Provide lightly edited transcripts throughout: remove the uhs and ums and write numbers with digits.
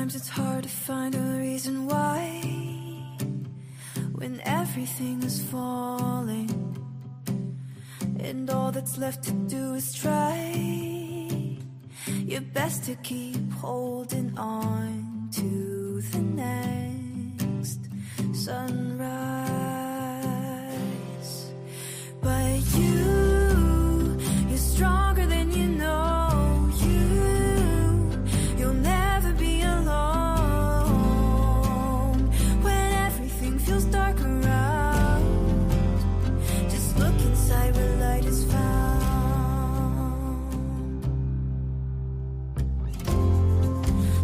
Sometimes it's hard to find a reason why, when everything is falling and all that's left to do is try your best to keep holding on to the next sunrise. But you're stronger than you know. You'll never be alone when everything feels dark around. Just look inside where light is found.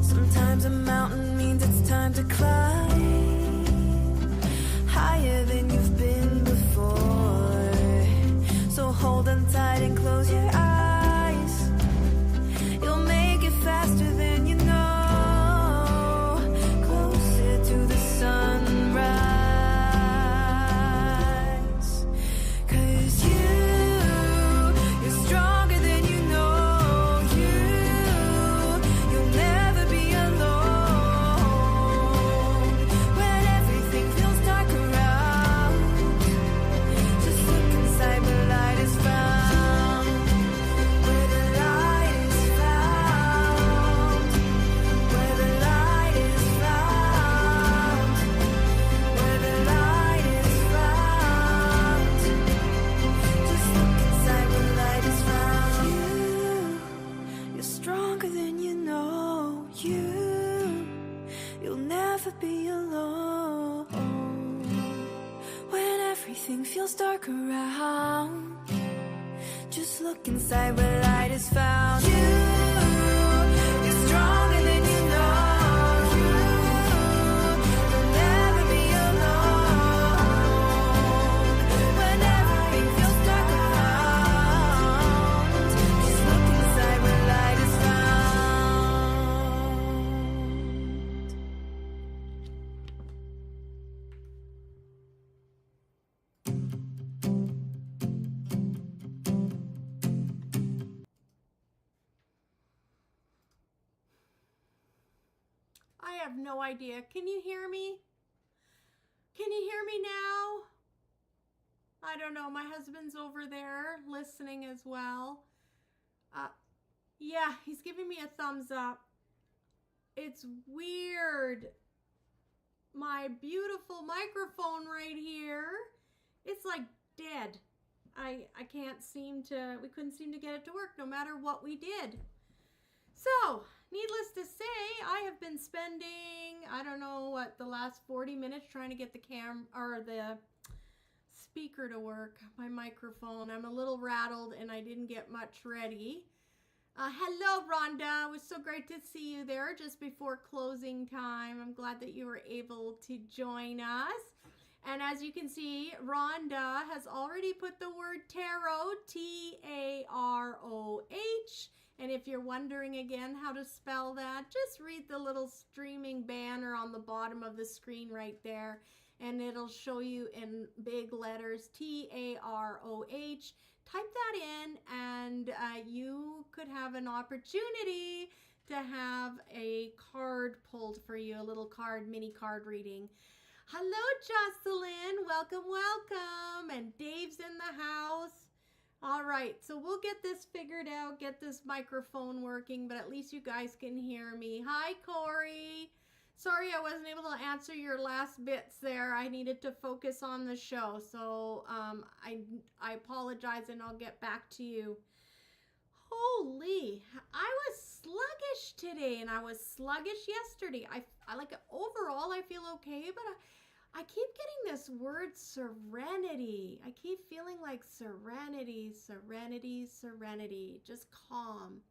Sometimes a mountain means it's time to climb higher than you've been before. So hold on tight and close your eyes. You'll make it faster than you know, closer to the sunrise. 'Cause you're stronger than you know. You'll never be alone when everything feels dark around. Just look inside where light is found. Where the light is found. Where the light is found. Where the light is found. Just look inside where light is found. You're stronger than you know. You'll never be alone when everything feels dark around. Just look inside where light is found. You're stronger than you know. You'll never be alone when everything feels dark around. Just look inside where light is found. I have no idea. Can you hear me? Can you hear me now? I don't know. My husband's over there listening as well. Yeah, he's giving me a thumbs up. It's weird. My beautiful microphone right here, it's like dead. I can't seem to, we couldn't seem to get it to work no matter what we did. So, needless to say, I have been spending, I don't know what, the last 40 minutes trying to get the the speaker to work, my microphone. I'm a little rattled and I didn't get much ready. Hello, Rhonda. It was so great to see you there just before closing time. I'm glad that you were able to join us. And as you can see, Rhonda has already put the word tarot, T-A-R-O-H. And if you're wondering again how to spell that, just read the little streaming banner on the bottom of the screen right there. And it'll show you in big letters, T-A-R-O-H. Type that in and you could have an opportunity to have a card pulled for you, a little card, mini card reading. Hello, Jocelyn. Welcome, welcome. And Dave's in the house. All right, so we'll get this figured out, get this microphone working, but at least you guys can hear me. Hi, Corey. Sorry I wasn't able to answer your last bits there. I needed to focus on the show, so I apologize and I'll get back to you. Holy, I was sluggish today and I was sluggish yesterday. I like overall I feel okay, but I keep getting this word serenity. I keep feeling like serenity, serenity, serenity, just calm.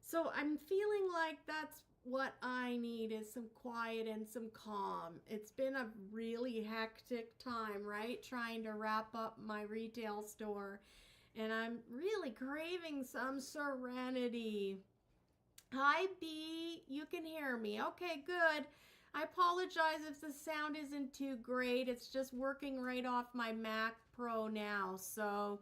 So I'm feeling like that's what I need, is some quiet and some calm. It's been a really hectic time, right? Trying to wrap up my retail store. And I'm really craving some serenity. Hi, B. You can hear me. Okay, good. I apologize if the sound isn't too great. It's just working right off my Mac Pro now. So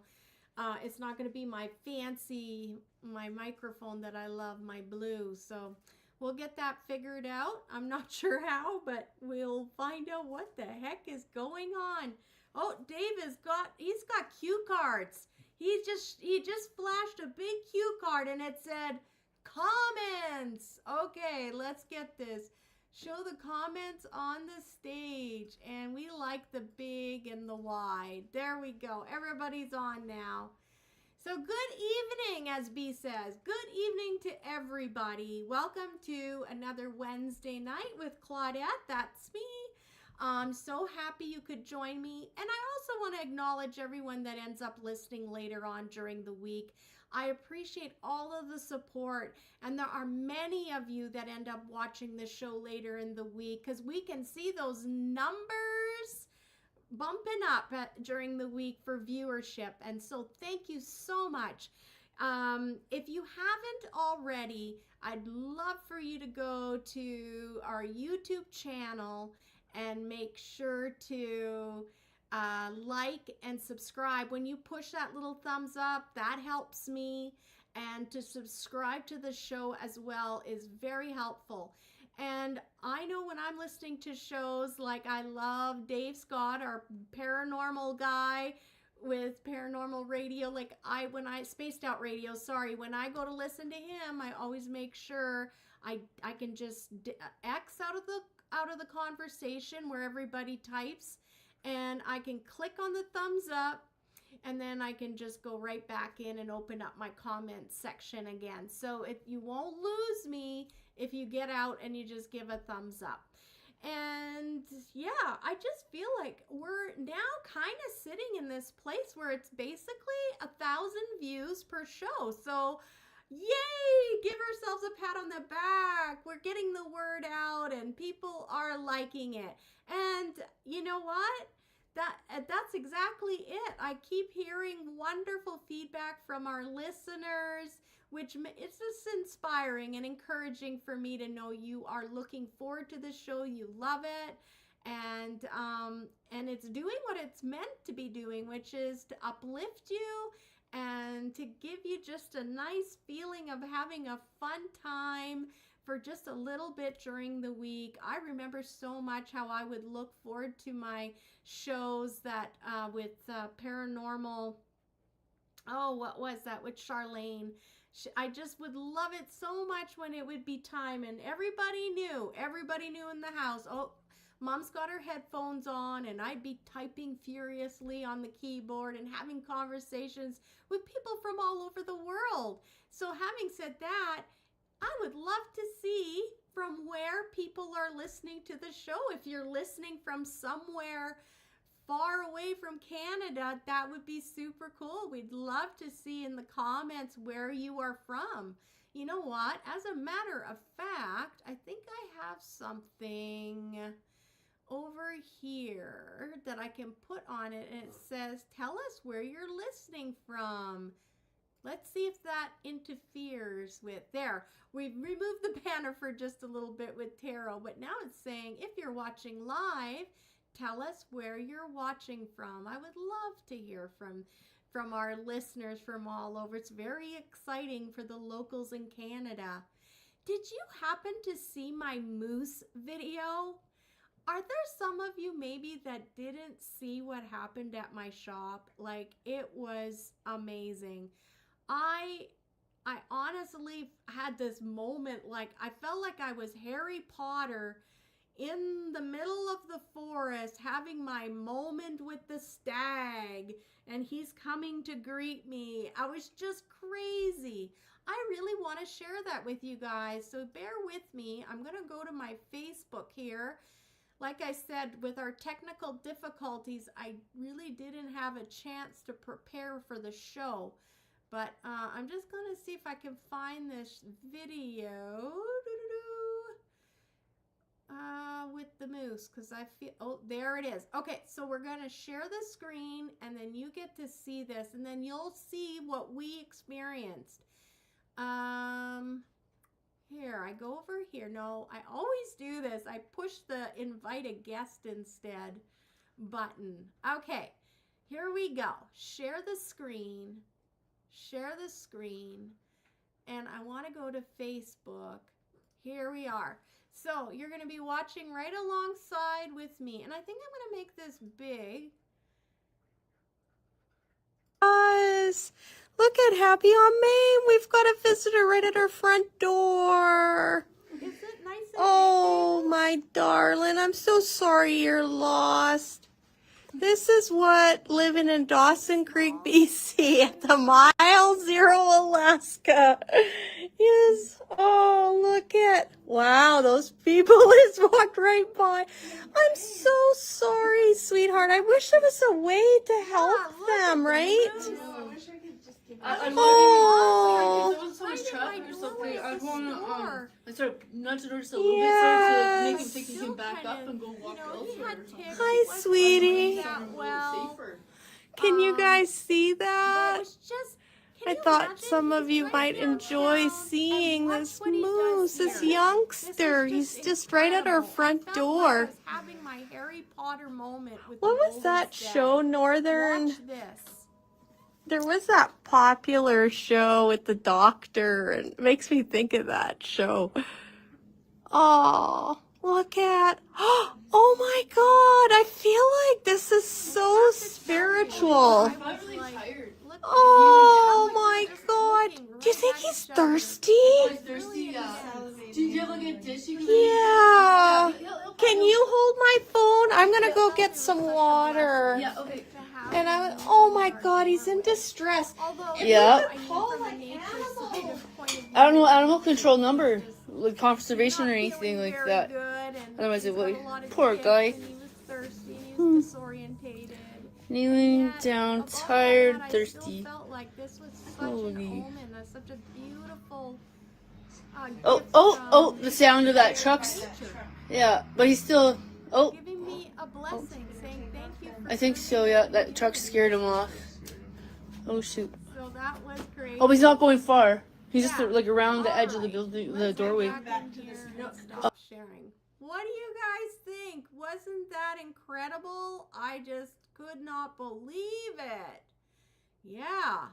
it's not going to be my fancy, my microphone that I love, my blue. So we'll get that figured out. I'm not sure how, but we'll find out what the heck is going on. Oh, Dave he's got cue cards. He just flashed a big cue card and it said comments. Okay, let's get this. Show the comments on the stage, and we like the big and the wide. There we go. Everybody's on now. So good evening, as B says. Good evening to everybody. Welcome to another Wednesday night with Claudette. That's me. I'm so happy you could join me. And I also want to acknowledge everyone that ends up listening later on during the week. I appreciate all of the support, and there are many of you that end up watching the show later in the week because we can see those numbers bumping up during the week for viewership. And so thank you so much. If you haven't already, I'd love for you to go to our YouTube channel and make sure to like and subscribe. When you push that little thumbs up, that helps me. And to subscribe to the show as well is very helpful. And I know when I'm listening to shows, like I love Dave Scott, our paranormal guy with Paranormal Radio, when I Spaced Out Radio, when I go to listen to him, I always make sure I can just X out of the conversation where everybody types, and I can click on the thumbs up, and then I can just go right back in and open up my comments section again. So you won't lose me if you get out and you just give a thumbs up. And yeah, I just feel like we're now kind of sitting in this place where it's basically 1,000 views per show. So yay, give ourselves a pat on the back. We're getting the word out and people are liking it. And you know what? That's exactly it. I keep hearing wonderful feedback from our listeners, which it's just inspiring and encouraging for me to know you are looking forward to the show. You love it. And it's doing what it's meant to be doing, which is to uplift you and to give you just a nice feeling of having a fun time for just a little bit during the week. I remember so much how I would look forward to my shows that with paranormal, what was that, with Charlene. I just would love it so much when it would be time and everybody knew in the house, oh, Mom's got her headphones on, and I'd be typing furiously on the keyboard and having conversations with people from all over the world. So having said that, I would love to see from where people are listening to the show. If you're listening from somewhere far away from Canada, that would be super cool. We'd love to see in the comments where you are from. You know what? As a matter of fact, I think I have something over here that I can put on it, and it says, tell us where you're listening from. Let's see if that interferes with, there, we've removed the banner for just a little bit with tarot, but now it's saying, if you're watching live, tell us where you're watching from. I would love to hear from our listeners from all over. It's very exciting for the locals in Canada. Did you happen to see my moose video? Are there some of you maybe that didn't see what happened at my shop? Like, it was amazing. I honestly had this moment, like I felt like I was Harry Potter in the middle of the forest having my moment with the stag, and he's coming to greet me. I was just crazy. I really want to share that with you guys, so bear with me. I'm going to go to my Facebook here. Like I said, with our technical difficulties, I really didn't have a chance to prepare for the show. But I'm just going to see if I can find this video with the moose, because I feel, oh, there it is. Okay, so we're going to share the screen, and then you get to see this, and then you'll see what we experienced. Here, I go over here. No, I always do this. I push the invite a guest instead button. Okay, here we go. Share the screen. Share the screen. And I want to go to Facebook. here we are. So you're going to be watching right alongside with me. And I think I'm going to make this big. Guys, look at Happy on Main. We've got a visitor right at our front door. Is it nice and Oh, my darling. I'm so sorry you're lost. This is what living in Dawson Creek, BC at the Mile Zero, Alaska is. Oh, look at, wow, those people just walked right by. I'm so sorry, sweetheart. I wish there was a way to help them, right? Oh, someone's traffic or something. I want to start nudging her just a little yes. bit so to make him think he can back up and go walk elsewhere. Hi, sweetie. Can you guys see that? I thought some of you might enjoy seeing this moose, this youngster. He's just right at our front door. What was that show, Northern? There was that popular show with the doctor, and it makes me think of that show. Oh, look at, oh my God, I feel like this is so spiritual. I'm really tired. Oh my God. Do you think he's thirsty? He's thirsty, yeah. Do you have like a dish you can Yeah. Can you hold my phone? I'm gonna go get some water. Yeah, okay. And oh my God, he's in distress. Yeah. I don't know animal control number, like conservation or anything like that. Otherwise it would. Poor guy. Kneeling down, tired, thirsty. Holy. Oh, the sound of that truck's. Yeah, but he's still. Oh. I think so, yeah. That truck scared him off. Oh, shoot. Oh, but he's not going far. He's just like around the edge of the building, the doorway. What do you guys think? Wasn't that incredible? I just could not believe it. Yeah.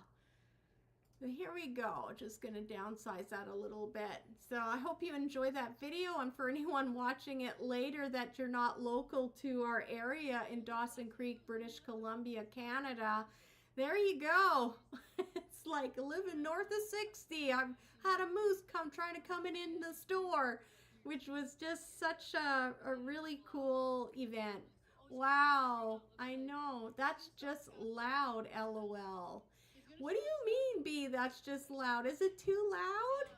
So here we go. Just going to downsize that a little bit. So I hope you enjoy that video. And for anyone watching it later that you're not local to our area in Dawson Creek, British Columbia, Canada, there you go. It's like living north of 60. I've had a moose trying to come in the store, which was just such a really cool event. Wow, I know. That's just loud, LOL. What do you mean, B, that's just loud? Is it too loud?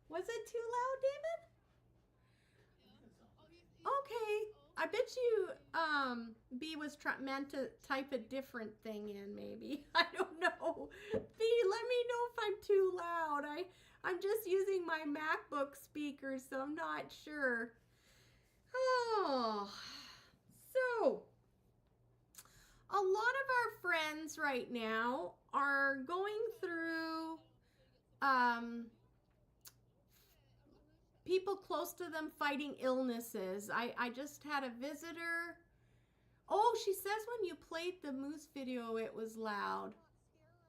Was it too loud, David? Okay. I bet you B was meant to type a different thing in, maybe. I don't know. B, let me know if I'm too loud. I'm just using my MacBook speaker, so I'm not sure. Oh, so a lot of our friends right now are going through people close to them fighting illnesses. I just had a visitor. Oh, she says when you played the moose video, it was loud.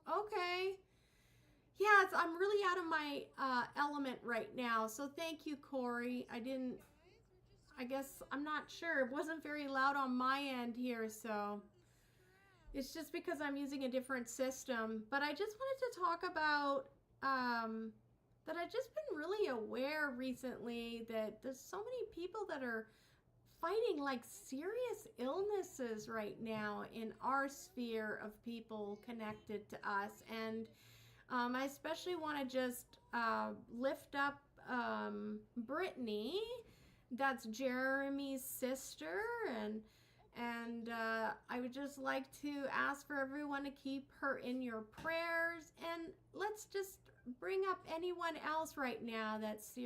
Okay. Yes, I'm really out of my element right now. So thank you, Corey. I guess, I'm not sure. It wasn't very loud on my end here, so it's just because I'm using a different system. But I just wanted to talk about that I've just been really aware recently that there's so many people that are fighting like serious illnesses right now in our sphere of people connected to us. And I especially want to just lift up Brittany. That's Jeremy's sister, and I would just like to ask for everyone to keep her in your prayers, and let's just bring up anyone else right now that's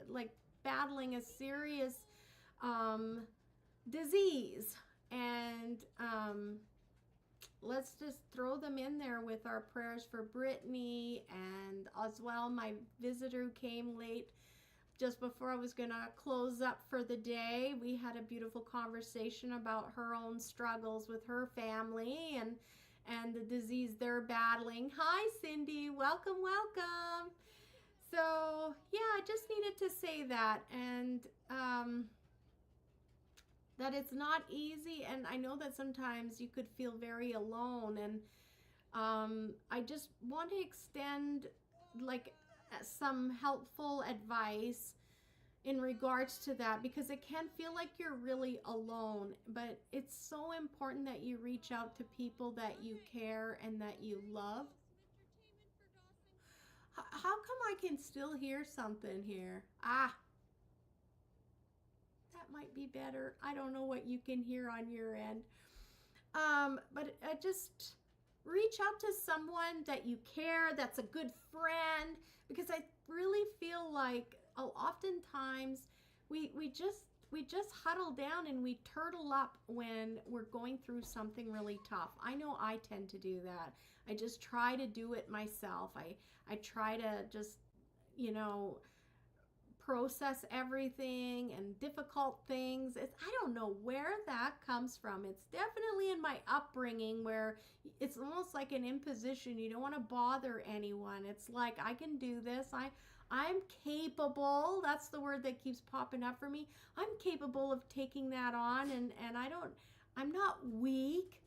like battling a serious disease, and let's just throw them in there with our prayers for Brittany, and as well my visitor who came late just before I was going to close up for the day. We had a beautiful conversation about her own struggles with her family and the disease they're battling. Hi, Cindy. Welcome, welcome. So yeah, I just needed to say that, and that it's not easy, and I know that sometimes you could feel very alone, and I just want to extend like some helpful advice in regards to that, because it can feel like you're really alone, but it's so important that you reach out to people that you care and that you love. How come I can still hear something here? That might be better. I don't know what you can hear on your end. But just reach out to someone that you care, that's a good friend, because I really feel like oftentimes we just huddle down and we turtle up when we're going through something really tough. I know I tend to do that. I just try to do it myself. I try to just, you know, process everything and difficult things. I don't know where that comes from. It's definitely in my upbringing, where it's almost like an imposition. You don't want to bother anyone. It's like, I can do this. I'm capable. That's the word that keeps popping up for me. I'm capable of taking that on, and I'm not weak.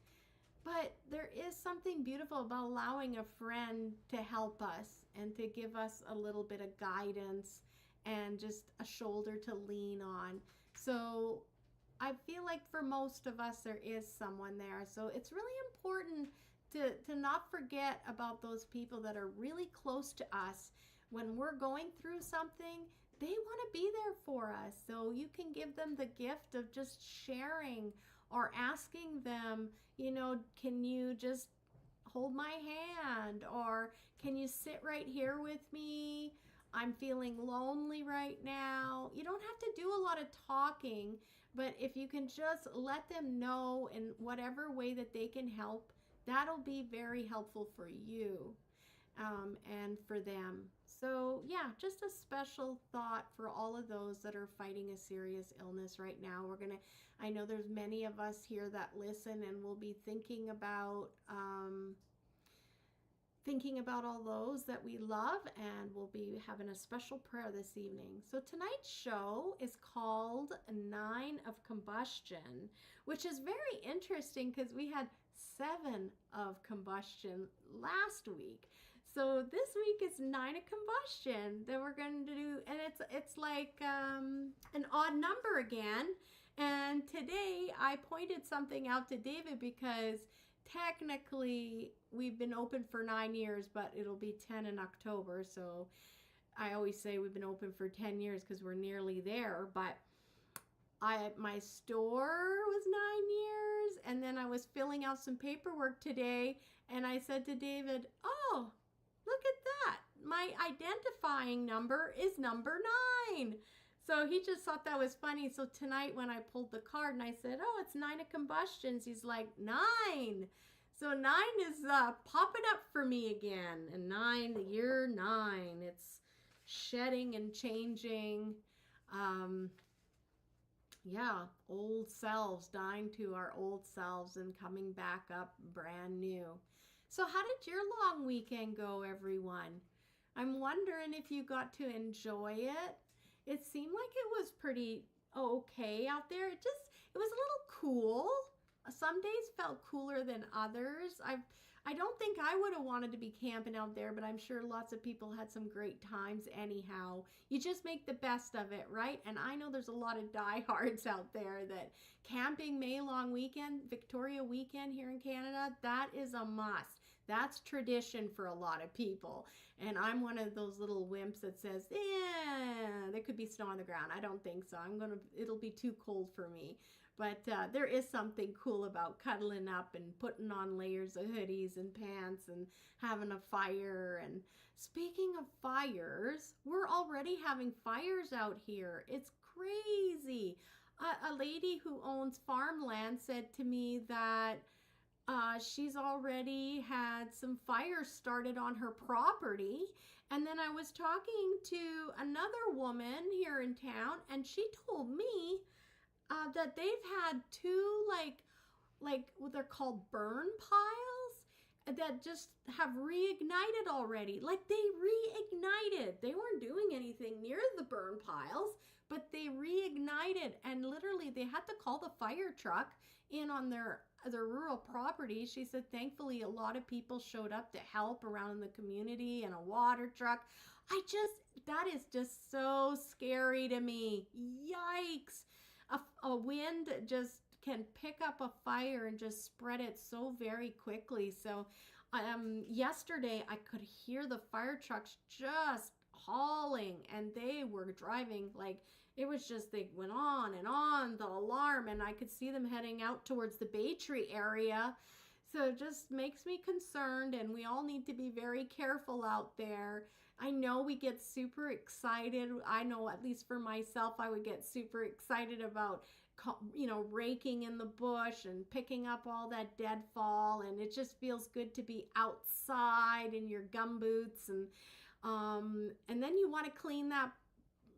But there is something beautiful about allowing a friend to help us and to give us a little bit of guidance and just a shoulder to lean on. So I feel like for most of us, there is someone there. So it's really important to not forget about those people that are really close to us. When we're going through something, they want to be there for us. So you can give them the gift of just sharing, or asking them, you know, can you just hold my hand? Or can you sit right here with me? I'm feeling lonely right now. You don't have to do a lot of talking, but if you can just let them know in whatever way that they can help, that'll be very helpful for you, and for them. So yeah, just a special thought for all of those that are fighting a serious illness right now. I know there's many of us here that listen and will be thinking about all those that we love, and we'll be having a special prayer this evening. So tonight's show is called 9 of Combustion, which is very interesting because we had 7 of Combustion last week. So this week is 9 of Combustion that we're going to do, and it's like an odd number again. And today I pointed something out to David because technically we've been open for 9 years, but it'll be 10 in October. So I always say we've been open for 10 years because we're nearly there. But my store was 9 years, and then I was filling out some paperwork today, and I said to David, "Oh, look at that. My identifying number is number 9." So he just thought that was funny. So tonight when I pulled the card and I said, "Oh, it's 9 of Combustions," he's like, 9. So 9 is popping up for me again. And 9, the year 9, it's shedding and changing. Yeah, old selves, dying to our old selves and coming back up brand new. So how did your long weekend go, everyone? I'm wondering if you got to enjoy it. It seemed like it was pretty okay out there. It was a little cool. Some days felt cooler than others. I don't think I would have wanted to be camping out there, but I'm sure lots of people had some great times anyhow. You just make the best of it, right? And I know there's a lot of diehards out there that camping May long weekend, Victoria weekend here in Canada, that is a must. That's tradition for a lot of people. And I'm one of those little wimps that says, yeah, there could be snow on the ground. I don't think so. It'll be too cold for me. But there is something cool about cuddling up and putting on layers of hoodies and pants and having a fire. And speaking of fires, we're already having fires out here. It's crazy. A lady who owns farmland said to me that she's already had some fires started on her property. And then I was talking to another woman here in town, and she told me that they've had 2 like what they're called burn piles. that just have reignited already. Like they reignited. They weren't doing anything near the burn piles, but they reignited, and literally they had to call the fire truck in on their rural property. She said thankfully a lot of people showed up to help around in the community, and a water truck. That is just so scary to me. Yikes. A wind just can pick up a fire and just spread it so very quickly. So yesterday I could hear the fire trucks just hauling, and they were driving like it was just, they went on and on, the alarm, and I could see them heading out towards the Bay Tree area. So it just makes me concerned, and we all need to be very careful out there. I know we get super excited. I know, at least for myself, I would get super excited about, you know, raking in the bush and picking up all that deadfall, and it just feels good to be outside in your gumboots, and then you want to clean that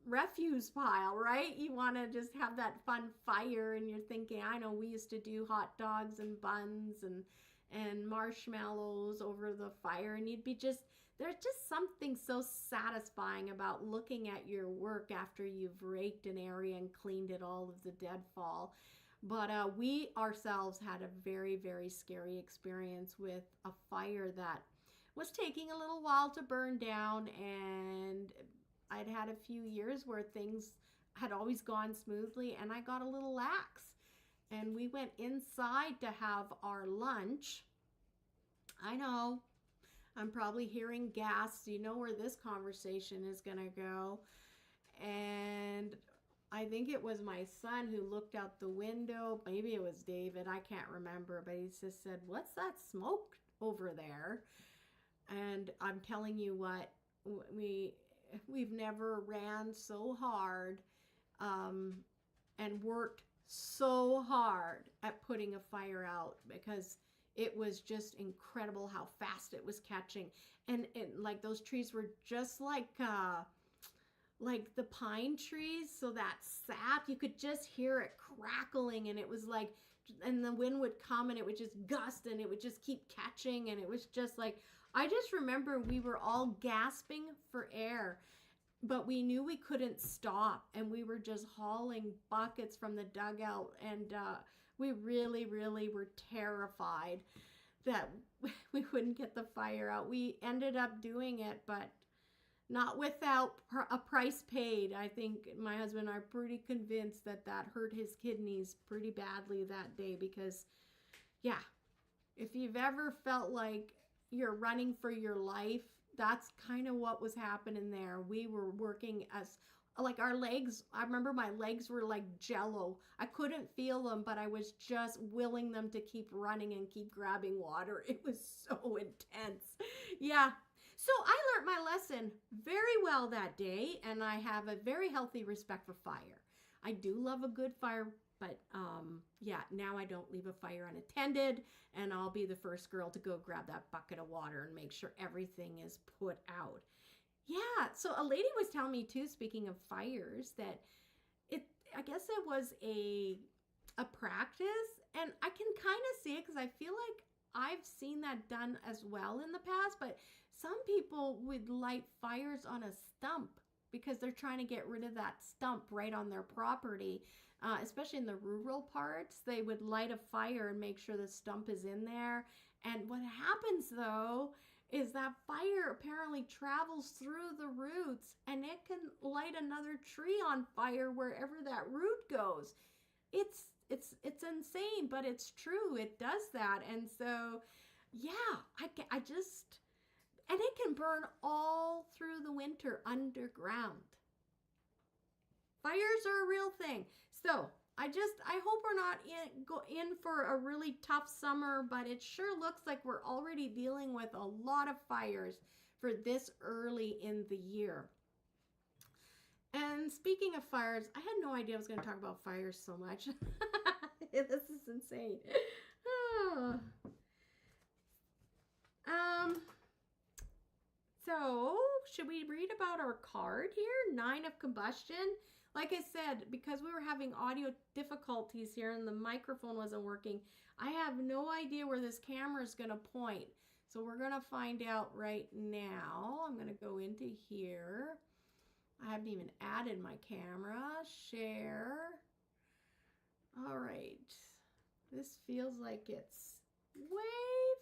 refuse pile, right? You want to just have that fun fire, and you're thinking, I know we used to do hot dogs and buns and marshmallows over the fire, and you'd be just, there's just something so satisfying about looking at your work after you've raked an area and cleaned it all of the deadfall. But we ourselves had a very, very scary experience with a fire that was taking a little while to burn down, and I'd had a few years where things had always gone smoothly, and I got a little lax. And we went inside to have our lunch. I know, I'm probably hearing gas. You know where this conversation is going to go. And I think it was my son who looked out the window. Maybe it was David. I can't remember. But he just said, "What's that smoke over there?" And I'm telling you what, we've never ran so hard and worked so hard at putting a fire out, because it was just incredible how fast it was catching. And like those trees were just like the pine trees, so that sap, you could just hear it crackling, and it was like, and the wind would come and it would just gust and it would just keep catching, and it was just like, I just remember we were all gasping for air, but we knew we couldn't stop, and we were just hauling buckets from the dugout, and we really, really were terrified that we wouldn't get the fire out. We ended up doing it, but not without a price paid. I think my husband and I are pretty convinced that hurt his kidneys pretty badly that day, because, yeah, if you've ever felt like you're running for your life, that's kind of what was happening there. We were working as, like, our legs, I remember my legs were like jello. I couldn't feel them, but I was just willing them to keep running and keep grabbing water. It was so intense. Yeah. So I learned my lesson very well that day, and I have a very healthy respect for fire. I do love a good fire, but yeah, now I don't leave a fire unattended, and I'll be the first girl to go grab that bucket of water and make sure everything is put out. Yeah, so a lady was telling me too, speaking of fires, that I guess it was a practice, and I can kind of see it because I feel like I've seen that done as well in the past, but some people would light fires on a stump because they're trying to get rid of that stump right on their property, especially in the rural parts. They would light a fire and make sure the stump is in there. And what happens though is that fire apparently travels through the roots, and it can light another tree on fire wherever that root goes. It's insane, but it's true. It does that. And so, yeah, and it can burn all through the winter underground. Fires are a real thing. So I hope we're not in for a really tough summer, but it sure looks like we're already dealing with a lot of fires for this early in the year. And speaking of fires, I had no idea I was going to talk about fires so much. This is insane. So, should we read about our card here? 9 of Combustion. Like I said, because we were having audio difficulties here and the microphone wasn't working, I have no idea where this camera is going to point. So we're going to find out right now. I'm going to go into here. I haven't even added my camera. Share. All right. This feels like it's way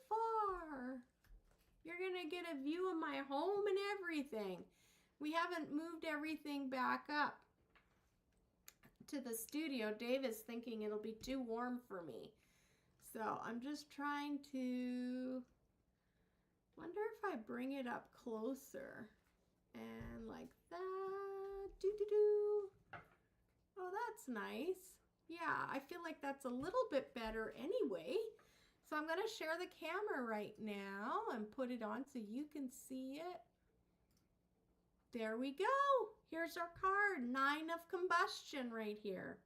far. You're going to get a view of my home and everything. We haven't moved everything back up to the studio. Dave is thinking it'll be too warm for me. So I'm just trying to wonder if I bring it up closer and like that. Oh, that's nice. Yeah, I feel like that's a little bit better anyway. So I'm going to share the camera right now and put it on so you can see it. There we go. Here's our card, 9 of Combustion right here.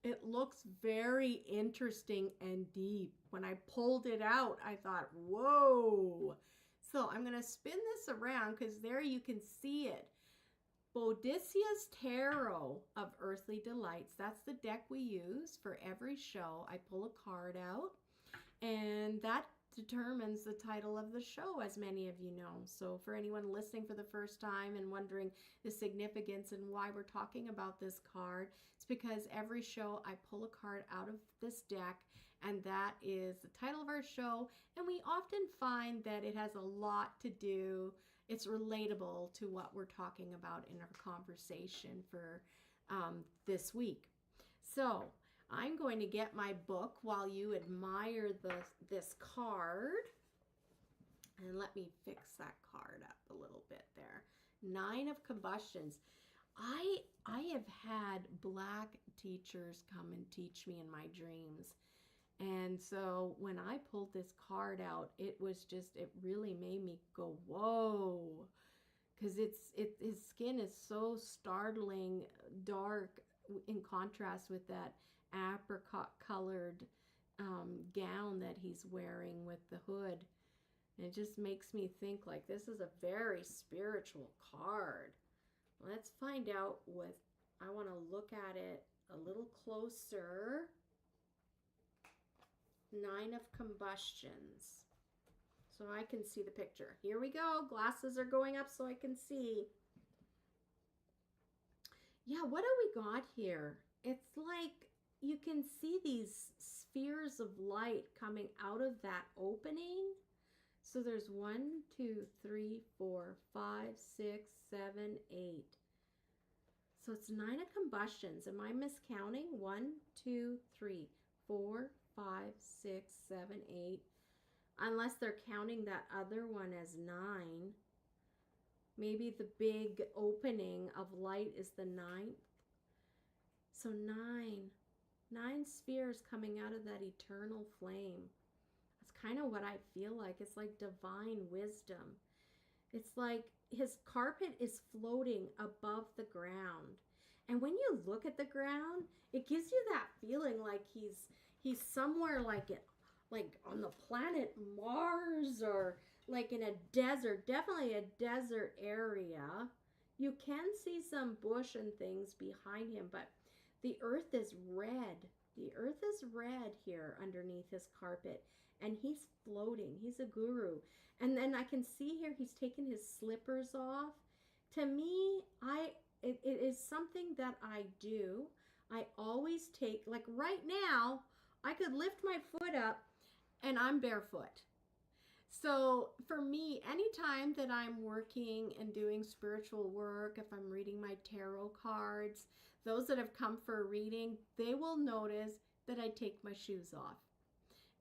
It looks very interesting and deep. When I pulled it out, I thought, whoa. So I'm going to spin this around because there you can see it. Bodicia's Tarot of Earthly Delights. That's the deck we use for every show. I pull a card out, and that determines the title of the show, as many of you know. So for anyone listening for the first time and wondering the significance and why we're talking about this card, it's because every show I pull a card out of this deck, and that is the title of our show. And we often find that it has a lot to do, it's relatable to what we're talking about in our conversation for this week. So I'm going to get my book while you admire this card. And let me fix that card up a little bit there. 9 of Combustions. I have had black teachers come and teach me in my dreams. And so when I pulled this card out, it really made me go, whoa. Because his skin is so startling dark in contrast with that apricot colored gown that he's wearing with the hood. And it just makes me think like this is a very spiritual card. Let's find out what, I want to look at it a little closer. 9 of Combustions. So I can see the picture. Here we go. Glasses are going up so I can see. Yeah, what do we got here? It's like you can see these spheres of light coming out of that opening. So there's 1, 2, 3, 4, 5, 6, 7, 8. So it's 9 of Combustions. Am I miscounting? 1, 2, 3, 4, 5, 6, 7, 8. Unless they're counting that other one as 9. Maybe the big opening of light is the 9th. So 9 spheres coming out of that eternal flame. That's kind of what I feel like. It's like divine wisdom. It's like his carpet is floating above the ground. And when you look at the ground, it gives you that feeling like he's somewhere like on the planet Mars, or like in a desert, definitely a desert area. You can see some bush and things behind him, but the earth is red. The earth is red here underneath his carpet, and he's floating. He's a guru. And then I can see here he's taken his slippers off. To me, it is something that I do. I always take, like right now, I could lift my foot up and I'm barefoot. So for me, anytime that I'm working and doing spiritual work, if I'm reading my tarot cards, those that have come for a reading, they will notice that I take my shoes off.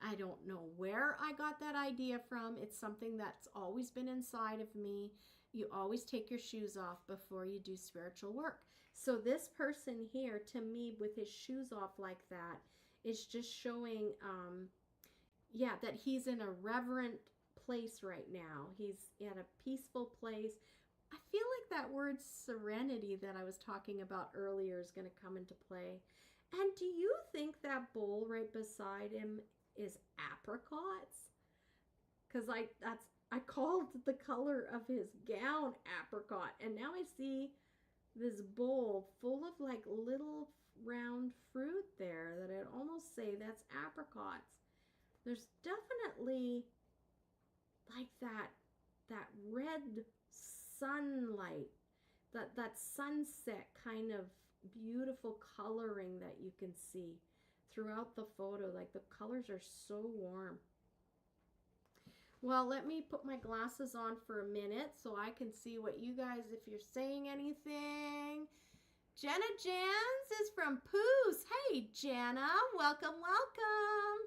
I don't know where I got that idea from. It's something that's always been inside of me. You always take your shoes off before you do spiritual work. So this person here, to me, with his shoes off like that, is just showing, that he's in a reverent place right now. He's at a peaceful place. I feel like that word serenity that I was talking about earlier is going to come into play. And do you think that bowl right beside him is apricots? Because I called the color of his gown apricot, and now I see this bowl full of like little round fruit there that I'd almost say that's apricots. There's definitely like that red sunlight, that sunset kind of beautiful coloring that you can see throughout the photo. Like the colors are so warm. Well, let me put my glasses on for a minute so I can see what you guys, if you're saying anything. Jenna Jans is from Poos. Hey, Jenna. Welcome, welcome.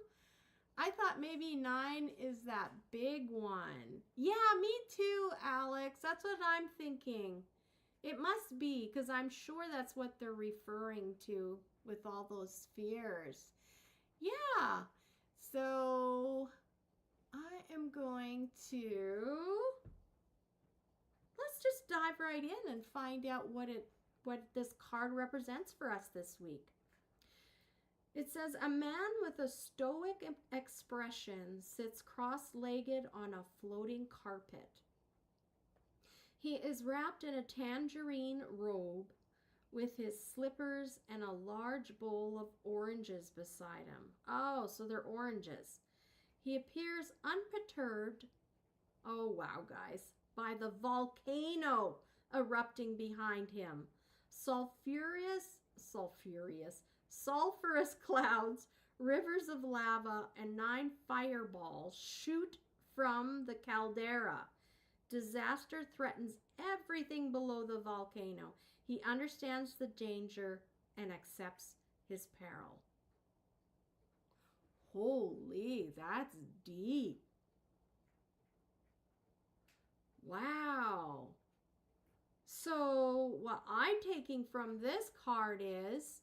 I thought maybe 9 is that big one. Yeah, me too, Alex. That's what I'm thinking. It must be, because I'm sure that's what they're referring to with all those spheres. Yeah. So I am going to, let's just dive right in and find out what this card represents for us this week. It says, a man with a stoic expression sits cross-legged on a floating carpet. He is wrapped in a tangerine robe with his slippers and a large bowl of oranges beside him. Oh, so they're oranges. He appears unperturbed, oh wow guys, by the volcano erupting behind him. Sulfurous clouds, rivers of lava, and 9 fireballs shoot from the caldera. Disaster threatens everything below the volcano. He understands the danger and accepts his peril. Holy, that's deep. Wow. So what I'm taking from this card is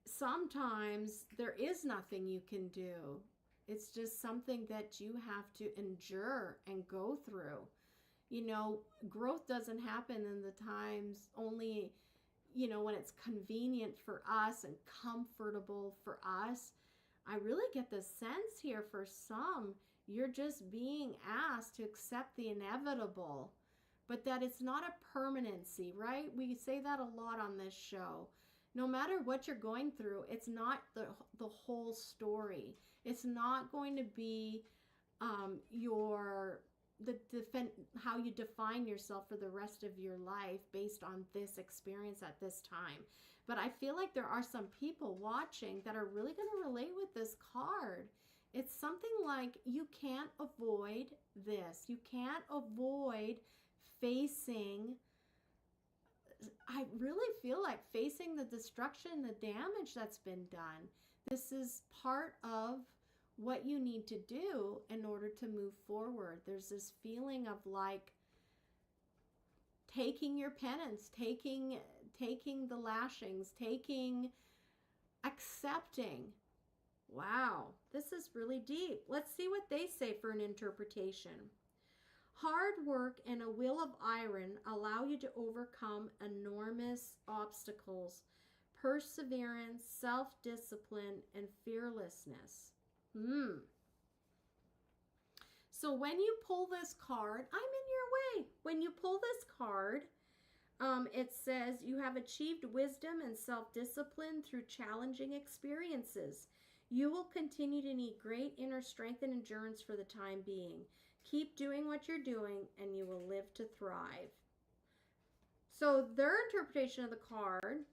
sometimes there is nothing you can do. It's just something that you have to endure and go through. You know, growth doesn't happen in the times only, you know, when it's convenient for us and comfortable for us. I really get the sense here for some, you're just being asked to accept the inevitable, but that it's not a permanency, right? We say that a lot on this show. No matter what you're going through, it's not the whole story. It's not going to be how you define yourself for the rest of your life based on this experience at this time. But I feel like there are some people watching that are really going to relate with this card. It's something like you can't avoid this. You can't avoid facing, I really feel like facing the destruction, the damage that's been done. This is part of what you need to do in order to move forward. There's this feeling of like taking your penance, taking the lashings, accepting. Wow, this is really deep. Let's see what they say for an interpretation. Hard work and a will of iron allow you to overcome enormous obstacles, perseverance, self-discipline, and fearlessness. So when you pull this card, I'm in your way. When you pull this card, it says you have achieved wisdom and self-discipline through challenging experiences. You will continue to need great inner strength and endurance for the time being. Keep doing what you're doing and you will live to thrive. So their interpretation of the card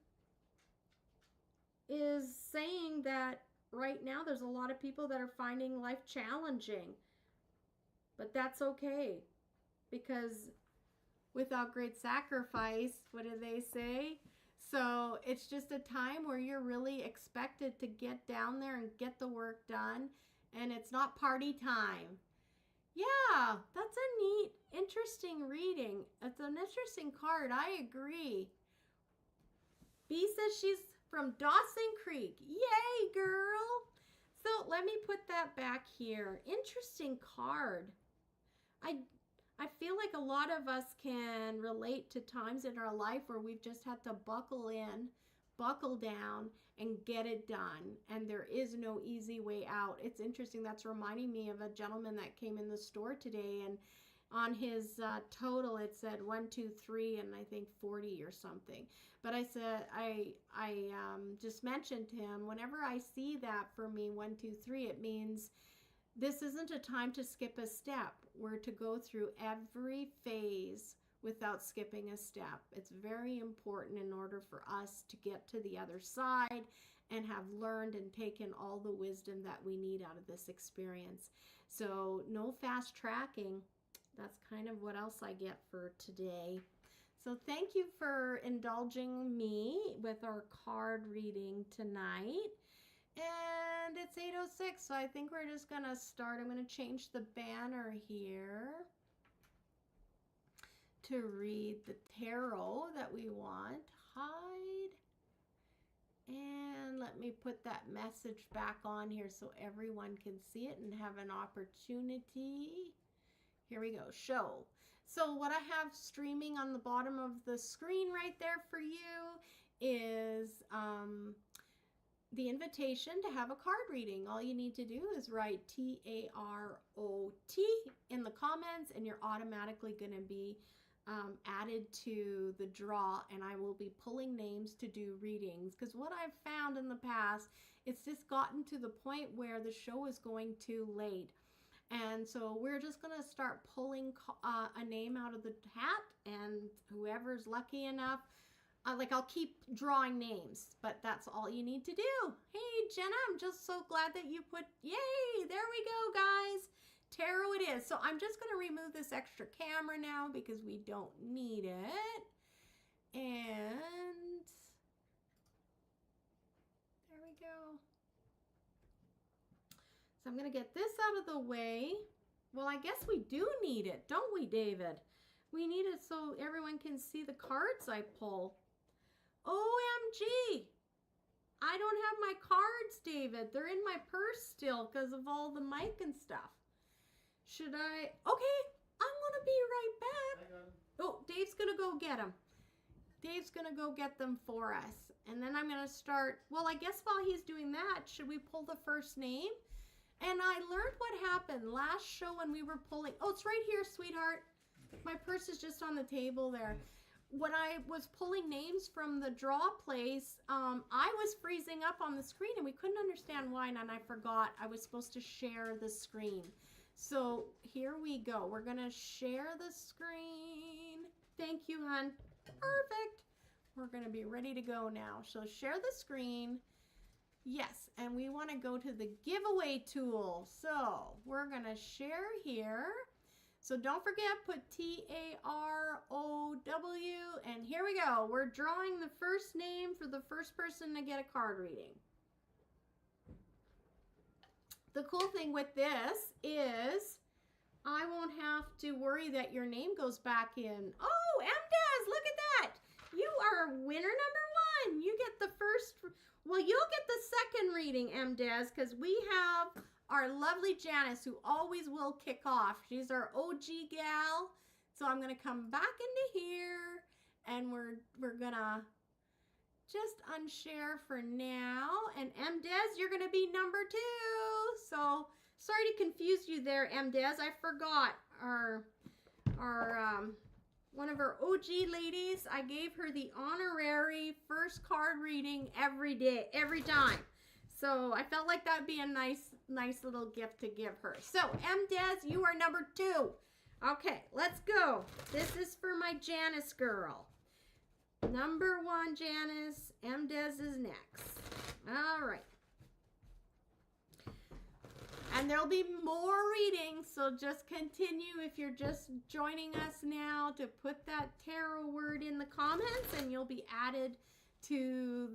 is saying that right now there's a lot of people that are finding life challenging. But that's okay, because without great sacrifice, what do they say? So it's just a time where you're really expected to get down there and get the work done, and it's not party time. Yeah, that's a neat, interesting reading. It's an interesting card. I agree. B says she's from Dawson Creek. Yay, girl. So let me put that back here. Interesting card. I feel like a lot of us can relate to times in our life where we've just had to buckle in, buckle down, and get it done. And there is no easy way out. It's interesting. That's reminding me of a gentleman that came in the store today, and On his total, it said 1, 2, 3, and I think 40 or something. But I said, I just mentioned to him, whenever I see that for me, 1, 2, 3, it means this isn't a time to skip a step. We're to go through every phase without skipping a step. It's very important in order for us to get to the other side and have learned and taken all the wisdom that we need out of this experience. So no fast tracking. That's kind of what else I get for today. So thank you for indulging me with our card reading tonight. And it's 8:06, so I think we're just going to start. I'm going to change the banner here to read the tarot that we want. Hide. And let me put that message back on here so everyone can see it and have an opportunity. Here we go. Show. So what I have streaming on the bottom of the screen right there for you is the invitation to have a card reading. All you need to do is write TAROT in the comments, and you're automatically going to be added to the draw, and I will be pulling names to do readings, because what I've found in the past, it's just gotten to the point where the show is going too late. And so we're just going to start pulling a name out of the hat, and whoever's lucky enough, I'll keep drawing names, but that's all you need to do. Hey, Jenna, I'm just so glad that you put, yay, there we go, guys. Tarot it is. So I'm just going to remove this extra camera now because we don't need it. And there we go. So I'm going to get this out of the way. Well, I guess we do need it, don't we, David? We need it so everyone can see the cards I pull. OMG! I don't have my cards, David. They're in my purse still because of all the mic and stuff. Should I? Okay, I'm going to be right back. Oh, Dave's going to go get them. Dave's going to go get them for us. And then I'm going to start. Well, I guess while he's doing that, should we pull the first name? And I learned what happened last show when we were pulling. Oh, it's right here, sweetheart. My purse is just on the table there. When I was pulling names from the draw place, I was freezing up on the screen and we couldn't understand why, and I forgot I was supposed to share the screen. So here we go. We're going to share the screen. Thank you, hon. Perfect. We're going to be ready to go now. So share the screen. Yes, and we want to go to the giveaway tool. So we're going to share here. So don't forget, put TAROW, and here we go. We're drawing the first name for the first person to get a card reading. The cool thing with this is I won't have to worry that your name goes back in. Oh, MDez, look at that. You are winner number 1. You get the first, well, you'll get the second reading, MDez, because we have our lovely Janice, who always will kick off. She's our OG gal. So I'm going to come back into here, and we're going to just unshare for now. And MDez, you're going to be number 2. So sorry to confuse you there, MDez. I forgot our one of our OG ladies. I gave her the honorary first card reading every day, every time. So I felt like that'd be a nice little gift to give her. So MDez, you are number 2. Okay, let's go. This is for my Janice girl. Number 1, Janice. MDez is next. All right. And there'll be more readings, so just continue if you're just joining us now to put that tarot word in the comments, and you'll be added to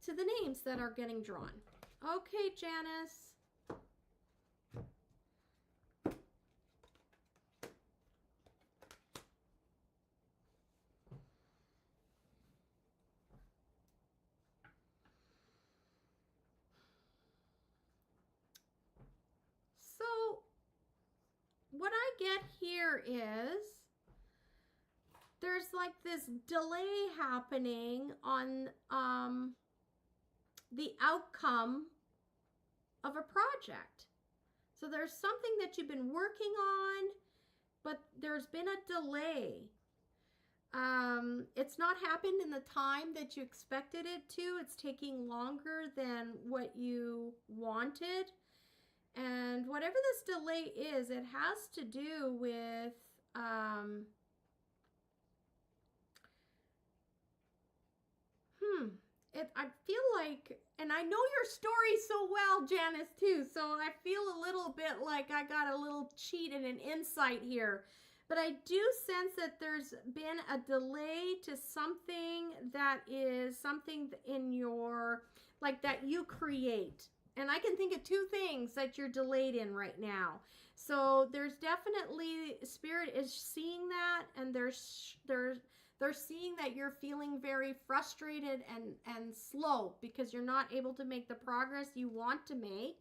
the names that are getting drawn. Okay, Janice. So what I get here is there's like this delay happening on the outcome of a project. So So there's something that you've been working on, but there's been a delay. It's not happened in the time that you expected it to. It's taking longer than what you wanted. And whatever this delay is, it has to do with, I feel like, and I know your story so well, Janice, too, so I feel a little bit like I got a little cheat and an insight here. But I do sense that there's been a delay to something that is something in your, like that you create. And I can think of two things that you're delayed in right now. So there's definitely, Spirit is seeing that, and they're seeing that you're feeling very frustrated and slow because you're not able to make the progress you want to make.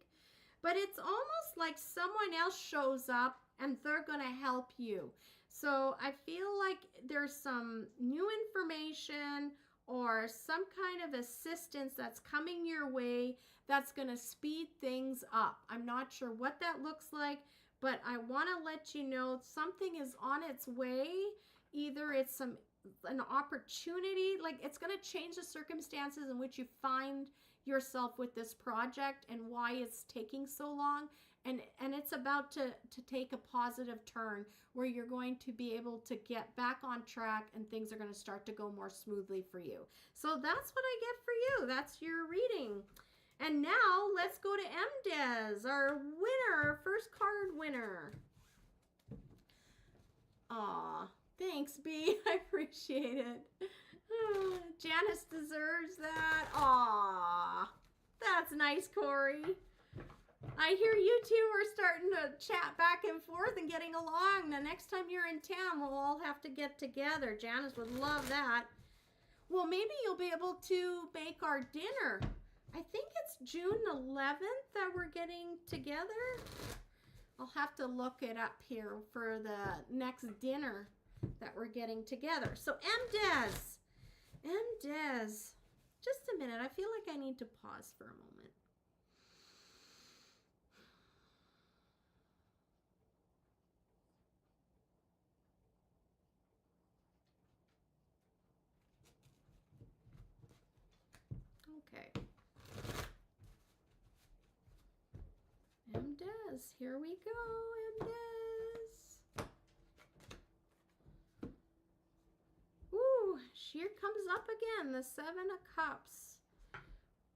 But it's almost like someone else shows up and they're going to help you. So I feel like there's some new information or some kind of assistance that's coming your way that's going to speed things up. I'm not sure what that looks like, but I want to let you know something is on its way. Either it's an opportunity, like it's going to change the circumstances in which you find yourself with this project and why it's taking so long, and it's about to take a positive turn where you're going to be able to get back on track and things are going to start to go more smoothly for you. So that's what I get for you. That's your reading. And now let's go to MDez, our winner, first card winner. Aw, thanks, B. I appreciate it. Janice deserves that. Aw, that's nice, Corey. I hear you two are starting to chat back and forth and getting along. The next time you're in town, we'll all have to get together. Janice would love that. Well, maybe you'll be able to make our dinner. I think it's June 11th that we're getting together. I'll have to look it up here for the next dinner that we're getting together. So MDez, just a minute. I feel like I need to pause for a moment. Okay. MDez, here we go, MDez. Ooh, here comes up again, the 7 of Cups.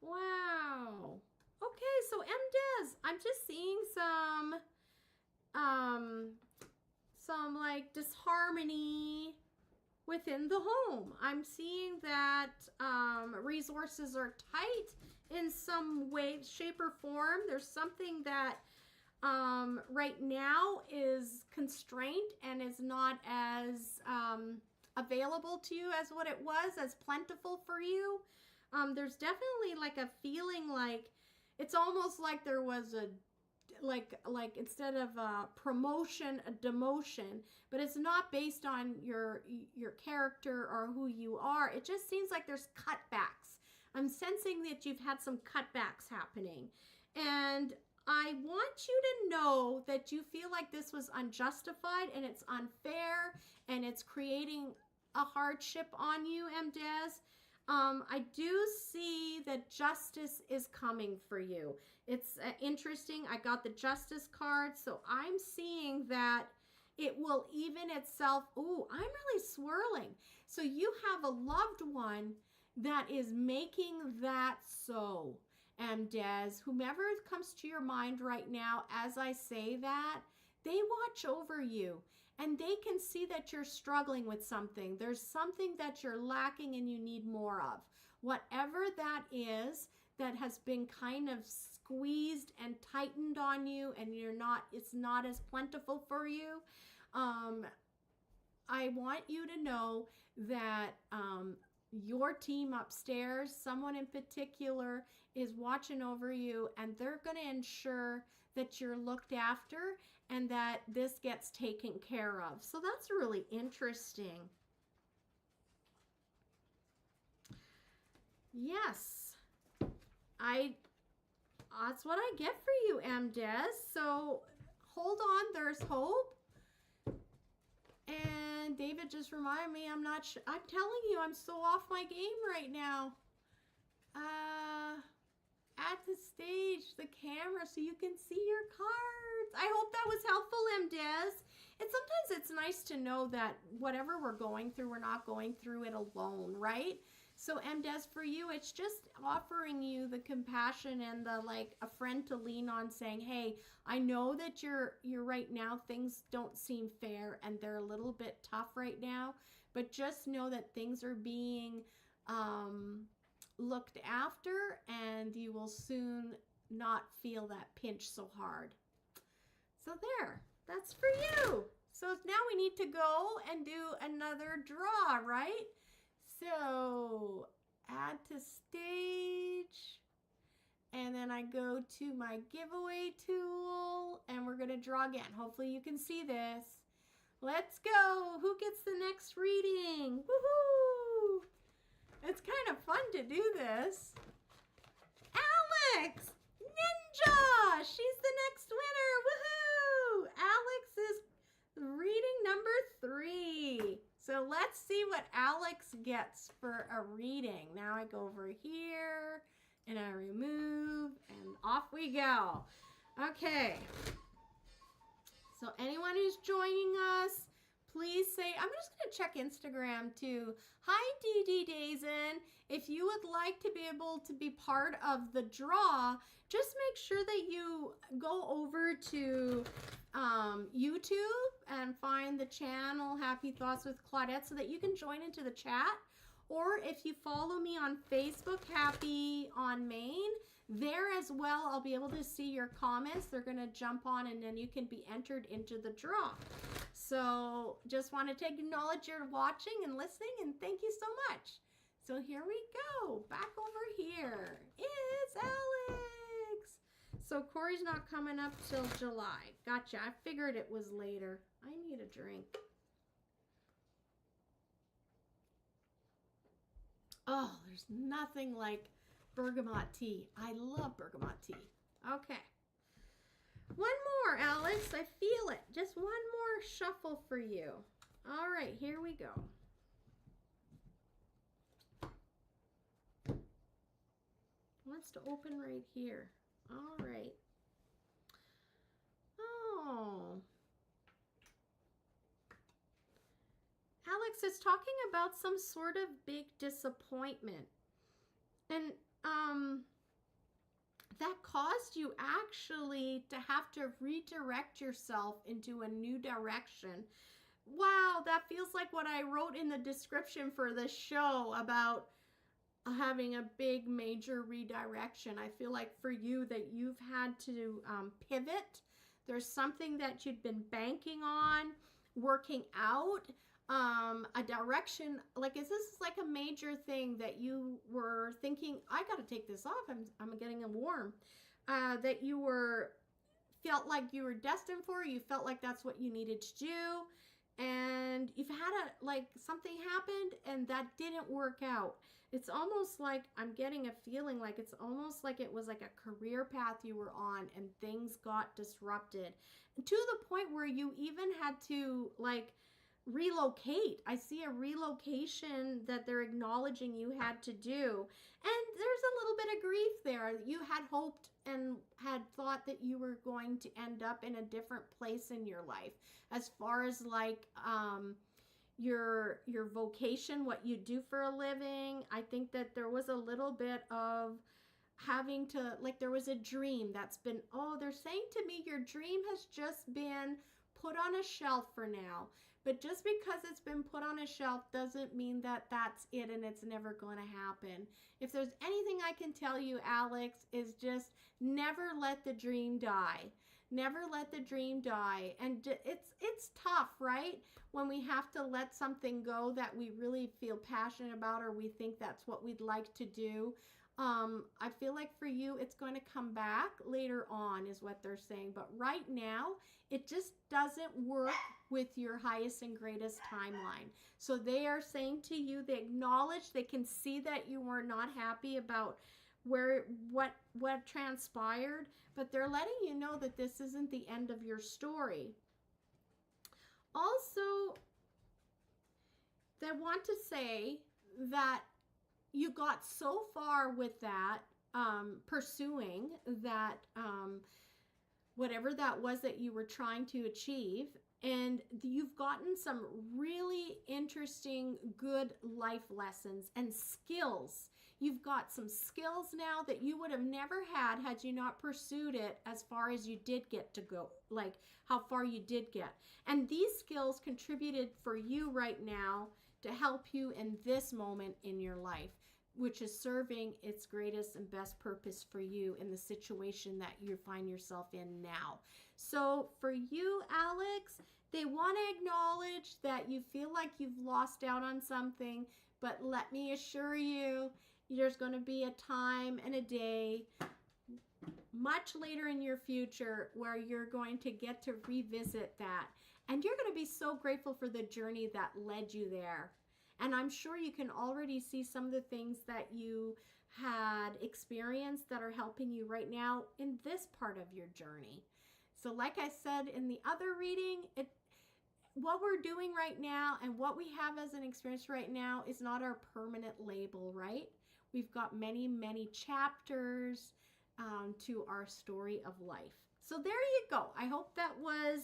Wow. Okay, so MDez, I'm just seeing some like disharmony within the home. I'm seeing that resources are tight in some way, shape, or form. There's something that right now is constrained and is not as available to you as what it was, as plentiful for you. There's definitely like a feeling like it's almost like there was a like instead of a promotion, a demotion, but it's not based on your character or who you are. It just seems like there's cutbacks. I'm sensing that you've had some cutbacks happening, and I want you to know that you feel like this was unjustified and it's unfair and it's creating a hardship on you, MDez. I do see that justice is coming for you. It's interesting. I got the Justice card, so I'm seeing that it will even itself. Ooh, I'm really swirling. So you have a loved one that is making that so. MDez, whomever comes to your mind right now as I say that, they watch over you. And they can see that you're struggling with something. There's something that you're lacking and you need more of. Whatever that is that has been kind of squeezed and tightened on you and it's not as plentiful for you. I want you to know that your team upstairs, someone in particular, is watching over you, and they're going to ensure that you're looked after and that this gets taken care of. So that's really interesting. Yes, That's what I get for you, M. Des. So hold on, there's hope. And David just reminded me, I'm telling you, I'm so off my game right now. At the stage, the camera, so you can see your cards. I hope that was helpful, M. Des. And sometimes it's nice to know that whatever we're going through, we're not going through it alone, right? So M. Des, for you, it's just offering you the compassion and the, like, a friend to lean on, saying, hey, I know that you're right now, things don't seem fair and they're a little bit tough right now, but just know that things are being looked after, and you will soon not feel that pinch so hard. So there, that's for you. So now we need to go and do another draw, right? So add to stage, and then I go to my giveaway tool, and we're gonna draw again. Hopefully you can see this. Let's go. Who gets the next reading? Woohoo! It's kind of fun to do this. Alex! Ninja! She's the next winner! Woohoo! Alex is reading number 3. So let's see what Alex gets for a reading. Now I go over here, and I remove, and off we go. Okay. So anyone who's joining us, please say, I'm just going to check Instagram too. Hi, DD Dazen. If you would like to be able to be part of the draw, just make sure that you go over to YouTube and find the channel Happy Thoughts with Claudette so that you can join into the chat. Or if you follow me on Facebook, Happy on Maine, there as well, I'll be able to see your comments. They're going to jump on, and then you can be entered into the draw. So just wanted to acknowledge you're watching and listening, and thank you so much. So here we go. Back over here. It's Alex. So Corey's not coming up till July. Gotcha. I figured it was later. I need a drink. Oh, there's nothing like bergamot tea. I love bergamot tea. Okay. One more, Alex. I feel it. Just one more shuffle for you. All right, here we go. Wants to open right here. All right. Oh. Alex is talking about some sort of big disappointment. And that caused you actually to have to redirect yourself into a new direction. Wow, that feels like what I wrote in the description for this show about having a big major redirection. I feel like for you that you've had to pivot. There's something that you'd been banking on, working out, a direction. Like, is this like a major thing that you were thinking, I got to take this off, I'm getting warm, that you felt like you were destined for, you felt like that's what you needed to do, and you've had something happened and that didn't work out. It's almost like I'm getting a feeling like it's almost like it was like a career path you were on and things got disrupted to the point where you even had to relocate. I see a relocation that they're acknowledging you had to do. And there's a little bit of grief there. You had hoped and had thought that you were going to end up in a different place in your life as far as your vocation, what you do for a living. I think that there was a little bit of having to, there was a dream that's been, they're saying to me, your dream has just been put on a shelf for now. But just because it's been put on a shelf doesn't mean that that's it and it's never going to happen. If there's anything I can tell you, Alex, is just never let the dream die. Never let the dream die. And it's tough, right? When we have to let something go that we really feel passionate about, or we think that's what we'd like to do. I feel like for you, it's going to come back later on is what they're saying. But right now, it just doesn't work with your highest and greatest timeline. So they are saying to you, they acknowledge, they can see that you were not happy about what transpired, but they're letting you know that this isn't the end of your story. Also, they want to say that you got so far with that, pursuing that, whatever that was that you were trying to achieve, and you've gotten some really interesting, good life lessons and skills. You've got some skills now that you would have never had you not pursued it as far as you did get to go, like how far you did get. And these skills contributed for you right now to help you in this moment in your life, which is serving its greatest and best purpose for you in the situation that you find yourself in now. So for you, Alex, they want to acknowledge that you feel like you've lost out on something, but let me assure you, there's going to be a time and a day much later in your future where you're going to get to revisit that. And you're going to be so grateful for the journey that led you there. And I'm sure you can already see some of the things that you had experienced that are helping you right now in this part of your journey. So like I said in the other reading, what we're doing right now and what we have as an experience right now is not our permanent label, right? We've got many, many chapters to our story of life. So there you go. I hope that was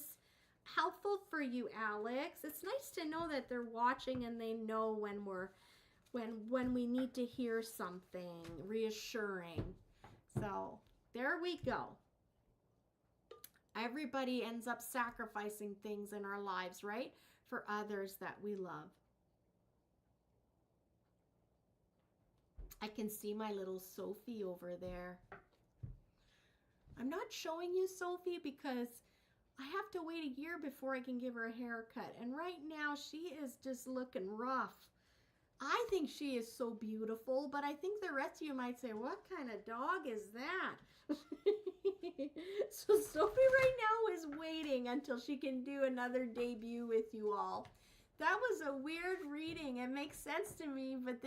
helpful for you, Alex. It's nice to know that they're watching and they know when we need to hear something reassuring. So there we go. Everybody ends up sacrificing things in our lives, right? For others that we love. I can see my little Sophie over there. I'm not showing you Sophie because I have to wait a year before I can give her a haircut. And right now she is just looking rough. I think she is so beautiful, but I think the rest of you might say, what kind of dog is that? So Sophie right now is waiting until she can do another debut with you all. That was a weird reading. It makes sense to me, but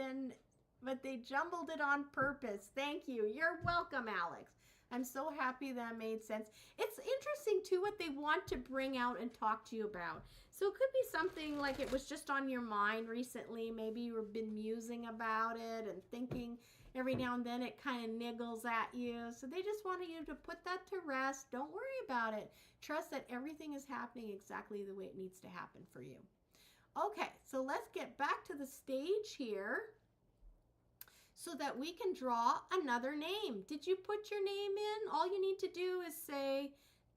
they jumbled it on purpose. Thank you. You're welcome, Alex. I'm so happy that made sense. It's interesting, too, what they want to bring out and talk to you about. So it could be something like it was just on your mind recently. Maybe you've been musing about it and thinking every now and then it kind of niggles at you. So they just wanted you to put that to rest. Don't worry about it. Trust that everything is happening exactly the way it needs to happen for you. Okay, so let's get back to the stage here, so that we can draw another name. Did you put your name in? All you need to do is say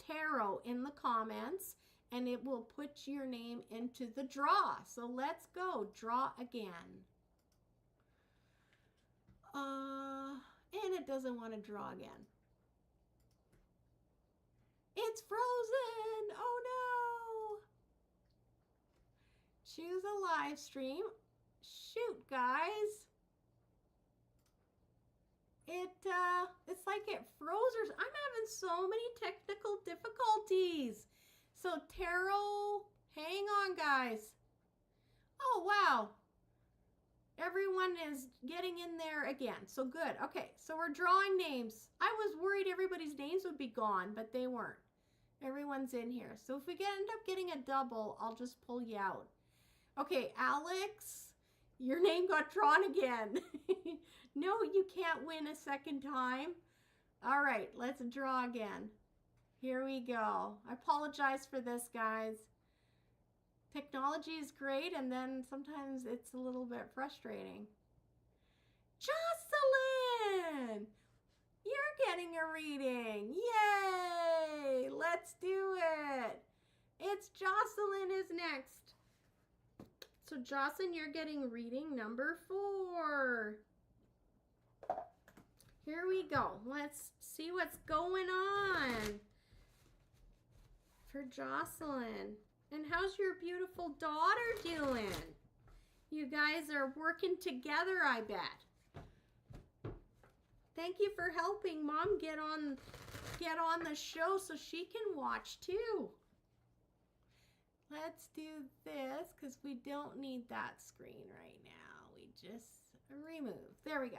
tarot in the comments and it will put your name into the draw. So let's go, draw again. And it doesn't want to draw again. It's frozen, oh no. Choose a live stream. Shoot, guys. It's like it froze or I'm having so many technical difficulties. So tarot, hang on, guys. Oh, wow. Everyone is getting in there again. So good. Okay, so we're drawing names. I was worried everybody's names would be gone, but they weren't. Everyone's in here. So if we end up getting a double, I'll just pull you out. Okay, Alex, your name got drawn again. No, you can't win a second time. All right, let's draw again. Here we go. I apologize for this, guys. Technology is great, and then sometimes it's a little bit frustrating. Jocelyn! You're getting a reading. Yay! Let's do it. It's Jocelyn is next. So Jocelyn, you're getting reading number 4. Here we go. Let's see what's going on for Jocelyn. And how's your beautiful daughter doing? You guys are working together, I bet. Thank you for helping Mom get on the show so she can watch too. Let's do this because we don't need that screen right now. We just remove. There we go.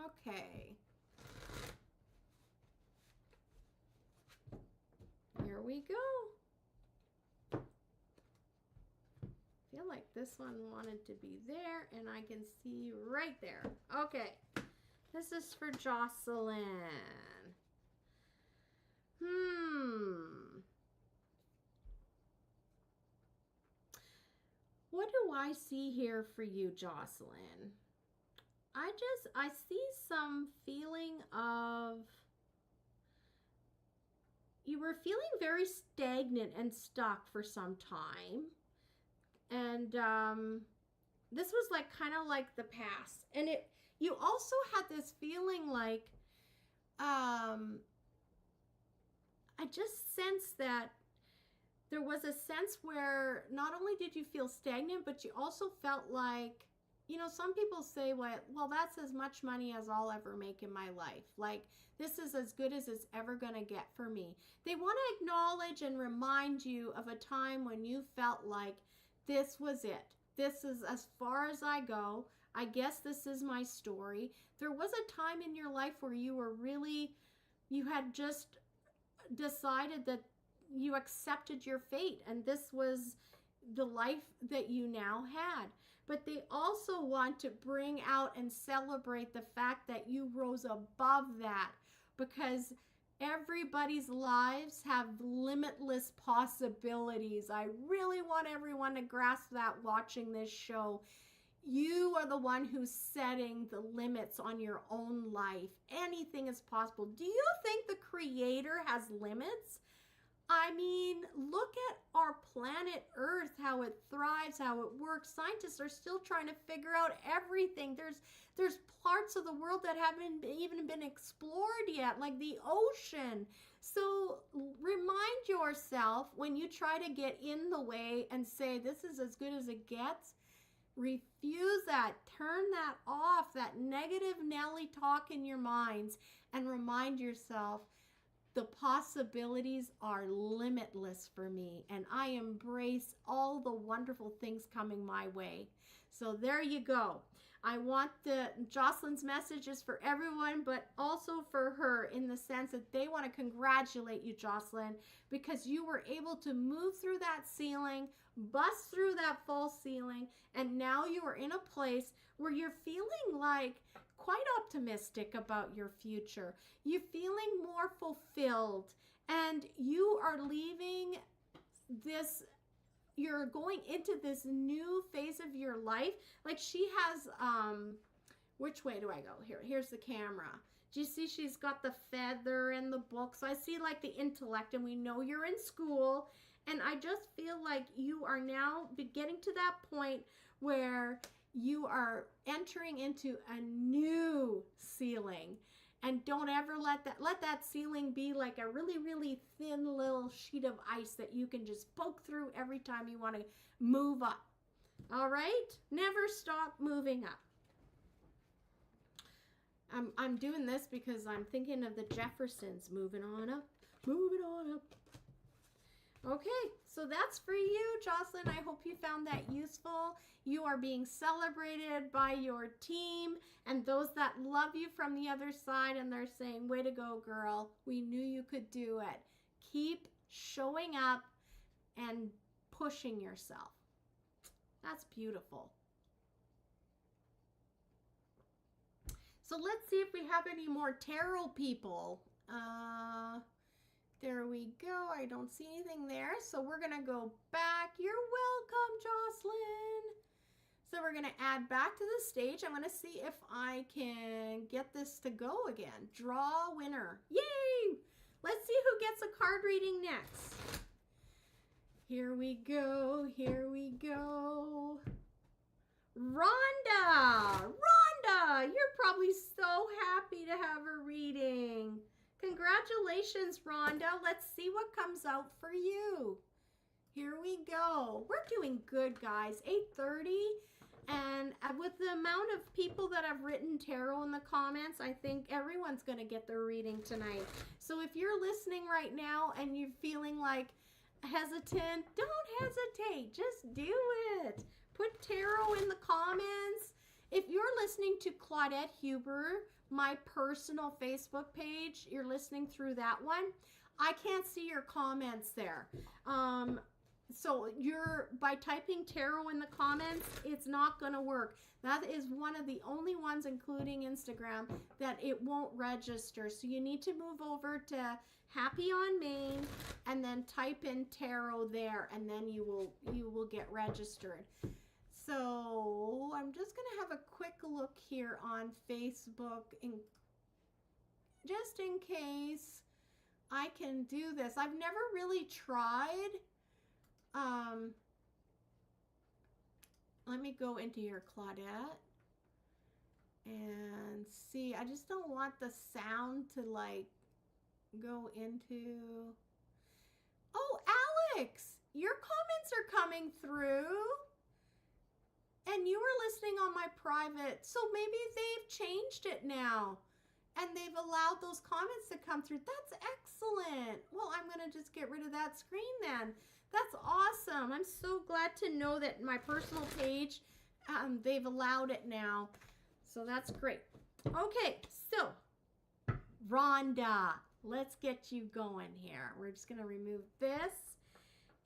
Okay. Here we go. Feel like this one wanted to be there, and I can see right there. Okay. This is for Jocelyn. What do I see here for you, Jocelyn? I see some feeling of, you were feeling very stagnant and stuck for some time. And this was like kind of like the past. And you also had this feeling like, I just sensed that there was a sense where not only did you feel stagnant, but you also felt like, you know, some people say, well, that's as much money as I'll ever make in my life. Like, this is as good as it's ever going to get for me. They want to acknowledge and remind you of a time when you felt like this was it. This is as far as I go. I guess this is my story. There was a time in your life where you were really, you had just decided that you accepted your fate, and this was the life that you now had. But they also want to bring out and celebrate the fact that you rose above that, because everybody's lives have limitless possibilities. I really want everyone to grasp that watching this show. You are the one who's setting the limits on your own life. Anything is possible. Do you think the Creator has limits? I mean, look at our planet Earth, how it thrives, how it works. Scientists are still trying to figure out everything. There's parts of the world that haven't even been explored yet, like the ocean. So remind yourself, when you try to get in the way and say, this is as good as it gets, refuse that. Turn that off, that negative Nelly talk in your minds, and remind yourself, the possibilities are limitless for me, and I embrace all the wonderful things coming my way. So there you go. I want Jocelyn's messages for everyone, but also for her, in the sense that they want to congratulate you, Jocelyn, because you were able to move through that ceiling, bust through that false ceiling, and now you are in a place where you're feeling like quite optimistic about your future. You're feeling more fulfilled, and you are leaving this, you're going into this new phase of your life. Like, she has, which way do I go? Here's the camera. Do you see she's got the feather and the books? I see like the intellect, and we know you're in school. And I just feel like you are now getting to that point where you are entering into a new ceiling. And don't ever let that ceiling be like a really, really thin little sheet of ice that you can just poke through every time you want to move up. All right? Never stop moving up. I'm doing this because I'm thinking of the Jeffersons moving on up, moving on up. Okay, so that's for you, Jocelyn. I hope you found that useful. You are being celebrated by your team and those that love you from the other side, and they're saying, way to go, girl. We knew you could do it. Keep showing up and pushing yourself. That's beautiful. So let's see if we have any more tarot people. There we go. I don't see anything there. So we're going to go back. You're welcome, Jocelyn. So we're going to add back to the stage. I'm going to see if I can get this to go again. Draw winner. Yay! Let's see who gets a card reading next. Here we go. Here we go. Rhonda. Rhonda, you're probably so happy to have a reading. Congratulations, Rhonda. Let's see what comes out for you. Here we go. We're doing good, guys. 8:30. And with the amount of people that have written tarot in the comments, I think everyone's going to get their reading tonight. So if you're listening right now and you're feeling like hesitant, don't hesitate. Just do it. Put tarot in the comments if you're listening to Claudette Huber, my personal Facebook page, you're listening through that one, I can't see your comments there. So by typing tarot in the comments, it's not going to work. That is one of the only ones, including Instagram, that it won't register. So you need to move over to Happy on Maine and then type in tarot there, and then you will get registered. So I'm just going to have a quick look here on Facebook, just in case I can do this. I've never really tried. Let me go into your Claudette and see. I just don't want the sound to like go into. Oh, Alex, your comments are coming through. And you were listening on my private, so maybe they've changed it now. And they've allowed those comments to come through. That's excellent. Well, I'm going to just get rid of that screen then. That's awesome. I'm so glad to know that my personal page, they've allowed it now. So that's great. Okay, so Rhonda, let's get you going here. We're just going to remove this.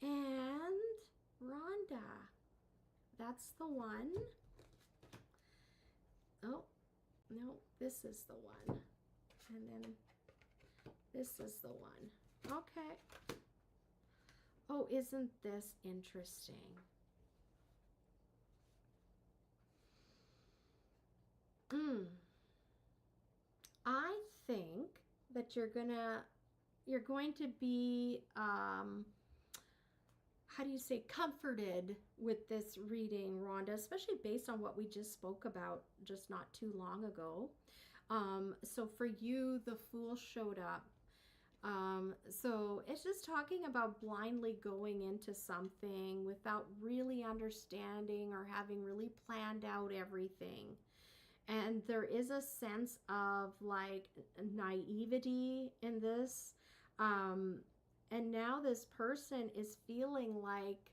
And Rhonda, that's the one. Oh, no, this is the one. And then this is the one. Okay. Oh, isn't this interesting? I think that you're going to be how do you say, comforted with this reading, Rhonda, especially based on what we just spoke about just not too long ago. So for you, the Fool showed up. So it's just talking about blindly going into something without really understanding or having really planned out everything. And there is a sense of like naivety in this. And now this person is feeling like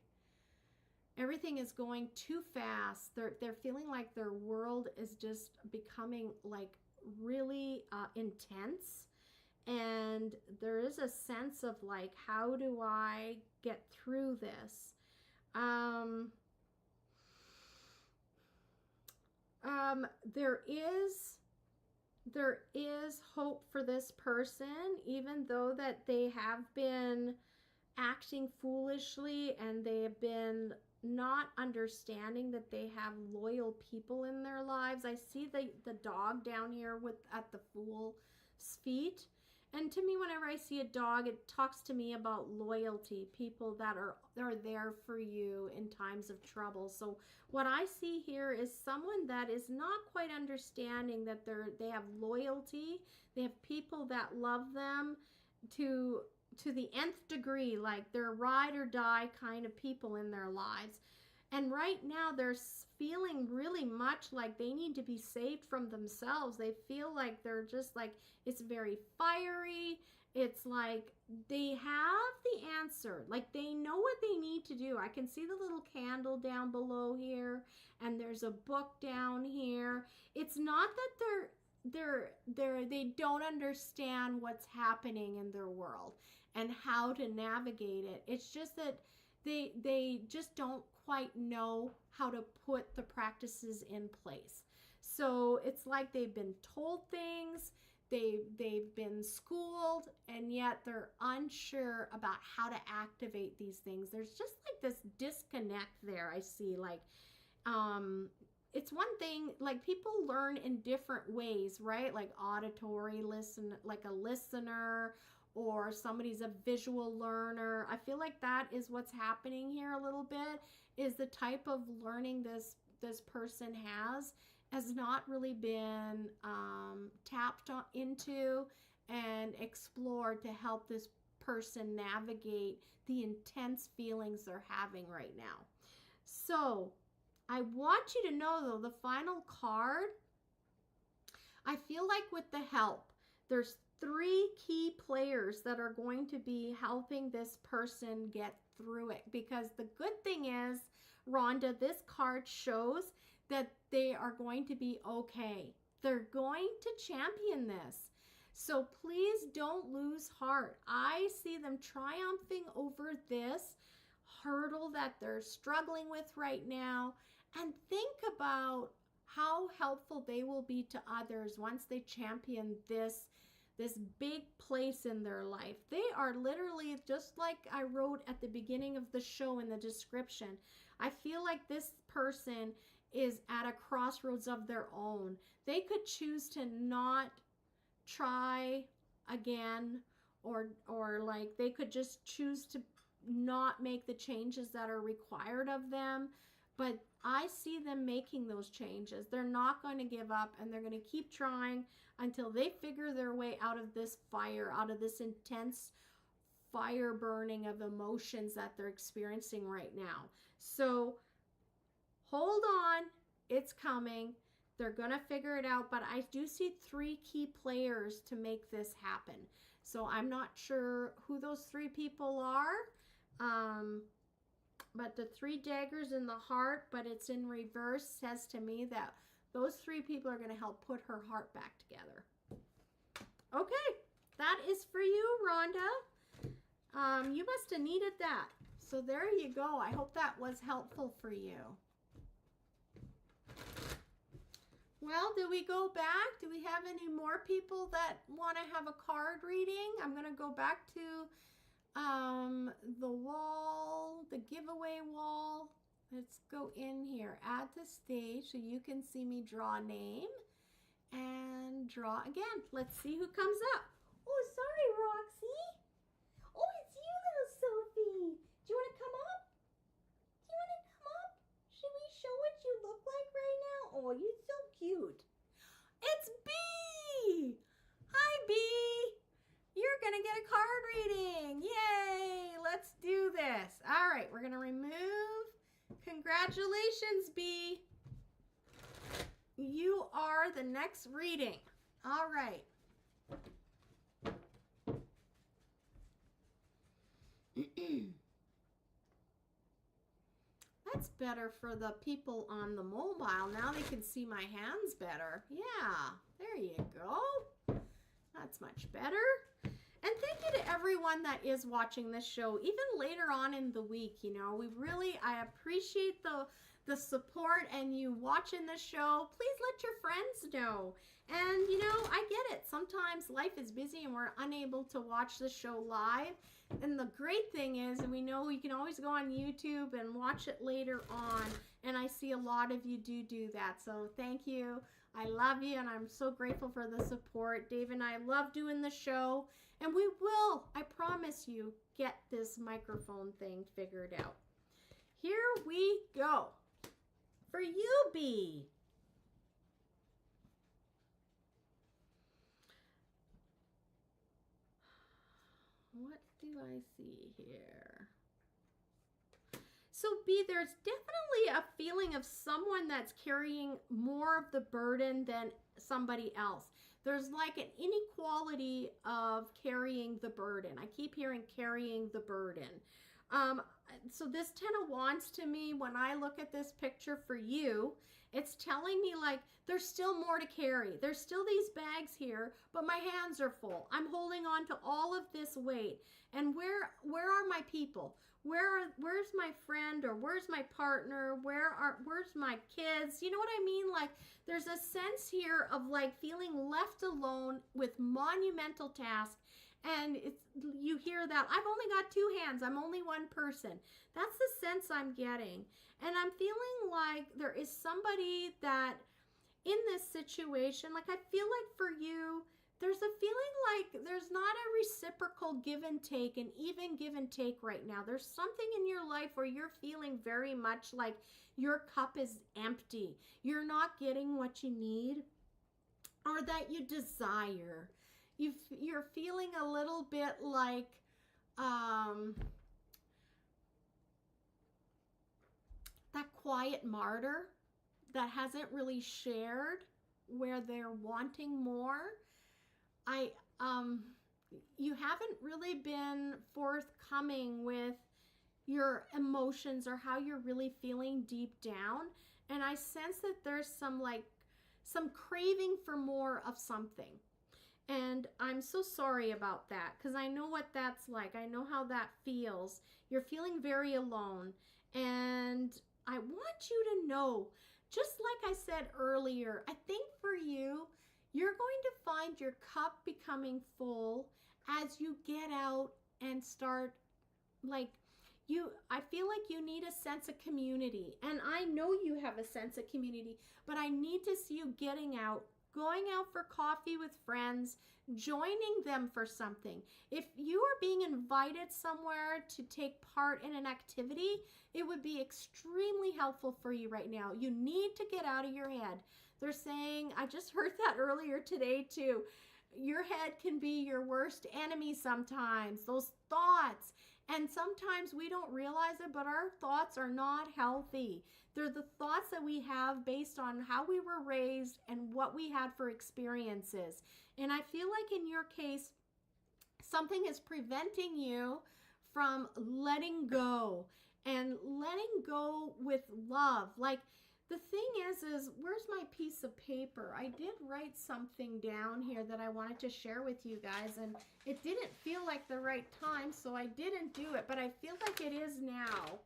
everything is going too fast. They're feeling like their world is just becoming like really intense. And there is a sense of like, how do I get through this? There is hope for this person, even though that they have been acting foolishly and they have been not understanding that they have loyal people in their lives. I see the dog down here at the Fool's feet. And to me, whenever I see a dog, it talks to me about loyalty, people that are there for you in times of trouble. So what I see here is someone that is not quite understanding that they have loyalty. They have people that love them to the nth degree, like they're ride or die kind of people in their lives. And right now they're feeling really much like they need to be saved from themselves. They feel like they're just like, it's very fiery. It's like they have the answer. Like they know what they need to do. I can see the little candle down below here, and there's a book down here. It's not that they don't understand what's happening in their world and how to navigate it. It's just that they just don't quite know how to put the practices in place. So it's like they've been told things, they've been schooled, and yet they're unsure about how to activate these things. There's just like this disconnect there. I see like it's one thing, like people learn in different ways, right? Like auditory listen, like a listener, or somebody's a visual learner. I feel like that is what's happening here a little bit, is the type of learning this person has not really been tapped into and explored to help this person navigate the intense feelings they're having right now. So I want you to know though, the final card, I feel like with the help, there's 3 key players that are going to be helping this person get through it. Because the good thing is, Rhonda, this card shows that they are going to be okay. They're going to champion this. So please don't lose heart. I see them triumphing over this hurdle that they're struggling with right now. And think about how helpful they will be to others once they champion this big place in their life. They are literally, just like I wrote at the beginning of the show in the description, I feel like this person is at a crossroads of their own. They could choose to not try again, or like they could just choose to not make the changes that are required of them. But I see them making those changes. They're not going to give up, and they're going to keep trying until they figure their way out of this fire, out of this intense fire burning of emotions that they're experiencing right now. So hold on, it's coming. They're going to figure it out, but I do see 3 key players to make this happen. So I'm not sure who those 3 people are. But the 3 daggers in the heart, but it's in reverse, says to me that those 3 people are going to help put her heart back together. Okay, that is for you, Rhonda. You must have needed that. So there you go. I hope that was helpful for you. Well, do we go back? Do we have any more people that want to have a card reading? I'm going to go back to the wall, the giveaway wall. Let's go in here, add to stage, so you can see me draw a name and draw again. Let's see who comes up. Oh, sorry, Roxy. Oh, it's you, little Sophie. Do you want to come up? Do you want to come up? Should we show what you look like right now? Oh, you're so cute. It's B. Hi, B. You're going to get a card reading. Yay. Let's do this. All right. We're going to remove. Congratulations, B. You are the next reading. All right. That's better for the people on the mobile. Now they can see my hands better. Yeah. There you go. That's much better. And thank you to everyone that is watching this show, even later on in the week. You know, I appreciate the support and you watching the show. Please let your friends know. And, you know, I get it. Sometimes life is busy and we're unable to watch the show live. And the great thing is, and we know you can always go on YouTube and watch it later on. And I see a lot of you do that. So thank you. I love you, and I'm so grateful for the support. Dave and I love doing the show, and we will, I promise you, get this microphone thing figured out. Here we go. For you, B. What do I see here? So B, there's definitely a feeling of someone that's carrying more of the burden than somebody else. There's like an inequality of carrying the burden. I keep hearing carrying the burden. So this 10 of Wands to me, when I look at this picture for you, it's telling me like there's still more to carry. There's still these bags here, but my hands are full. I'm holding on to all of this weight. And where are my people? Where's my friend, or where's my partner? Where's my kids? You know what I mean? Like there's a sense here of like feeling left alone with monumental tasks. And you hear that, I've only got 2 hands, I'm only one person. That's the sense I'm getting. And I'm feeling like there is somebody that in this situation, like I feel like for you, there's a feeling like there's not a reciprocal give and take, and even give and take right now. There's something in your life where you're feeling very much like your cup is empty. You're not getting what you need or that you desire. You're feeling a little bit like that quiet martyr that hasn't really shared where they're wanting more. You haven't really been forthcoming with your emotions or how you're really feeling deep down. and I sense that there's some craving for more of something. And I'm so sorry about that, because I know what that's like. I know how that feels. You're feeling very alone. And I want you to know, just like I said earlier, I think for you, you're going to find your cup becoming full as you get out and start, I feel like you need a sense of community. And I know you have a sense of community, but I need to see you getting out, going out for coffee with friends, joining them for something. If you are being invited somewhere to take part in an activity, it would be extremely helpful for you right now. You need to get out of your head. They're saying, I just heard that earlier today too, your head can be your worst enemy sometimes, those thoughts. And sometimes we don't realize it, but our thoughts are not healthy. They're the thoughts that we have based on how we were raised and what we had for experiences. And I feel like in your case, something is preventing you from letting go, and letting go with love. Like, the thing is where's my piece of paper? I did write something down here that I wanted to share with you guys, and it didn't feel like the right time, so I didn't do it, but I feel like it is now.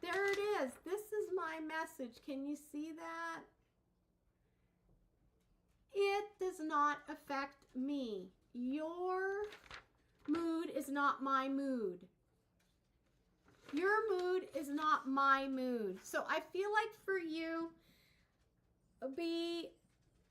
There it is. This is my message. Can you see that? It does not affect me. Your mood is not my mood. Your mood is not my mood. So I feel like for you,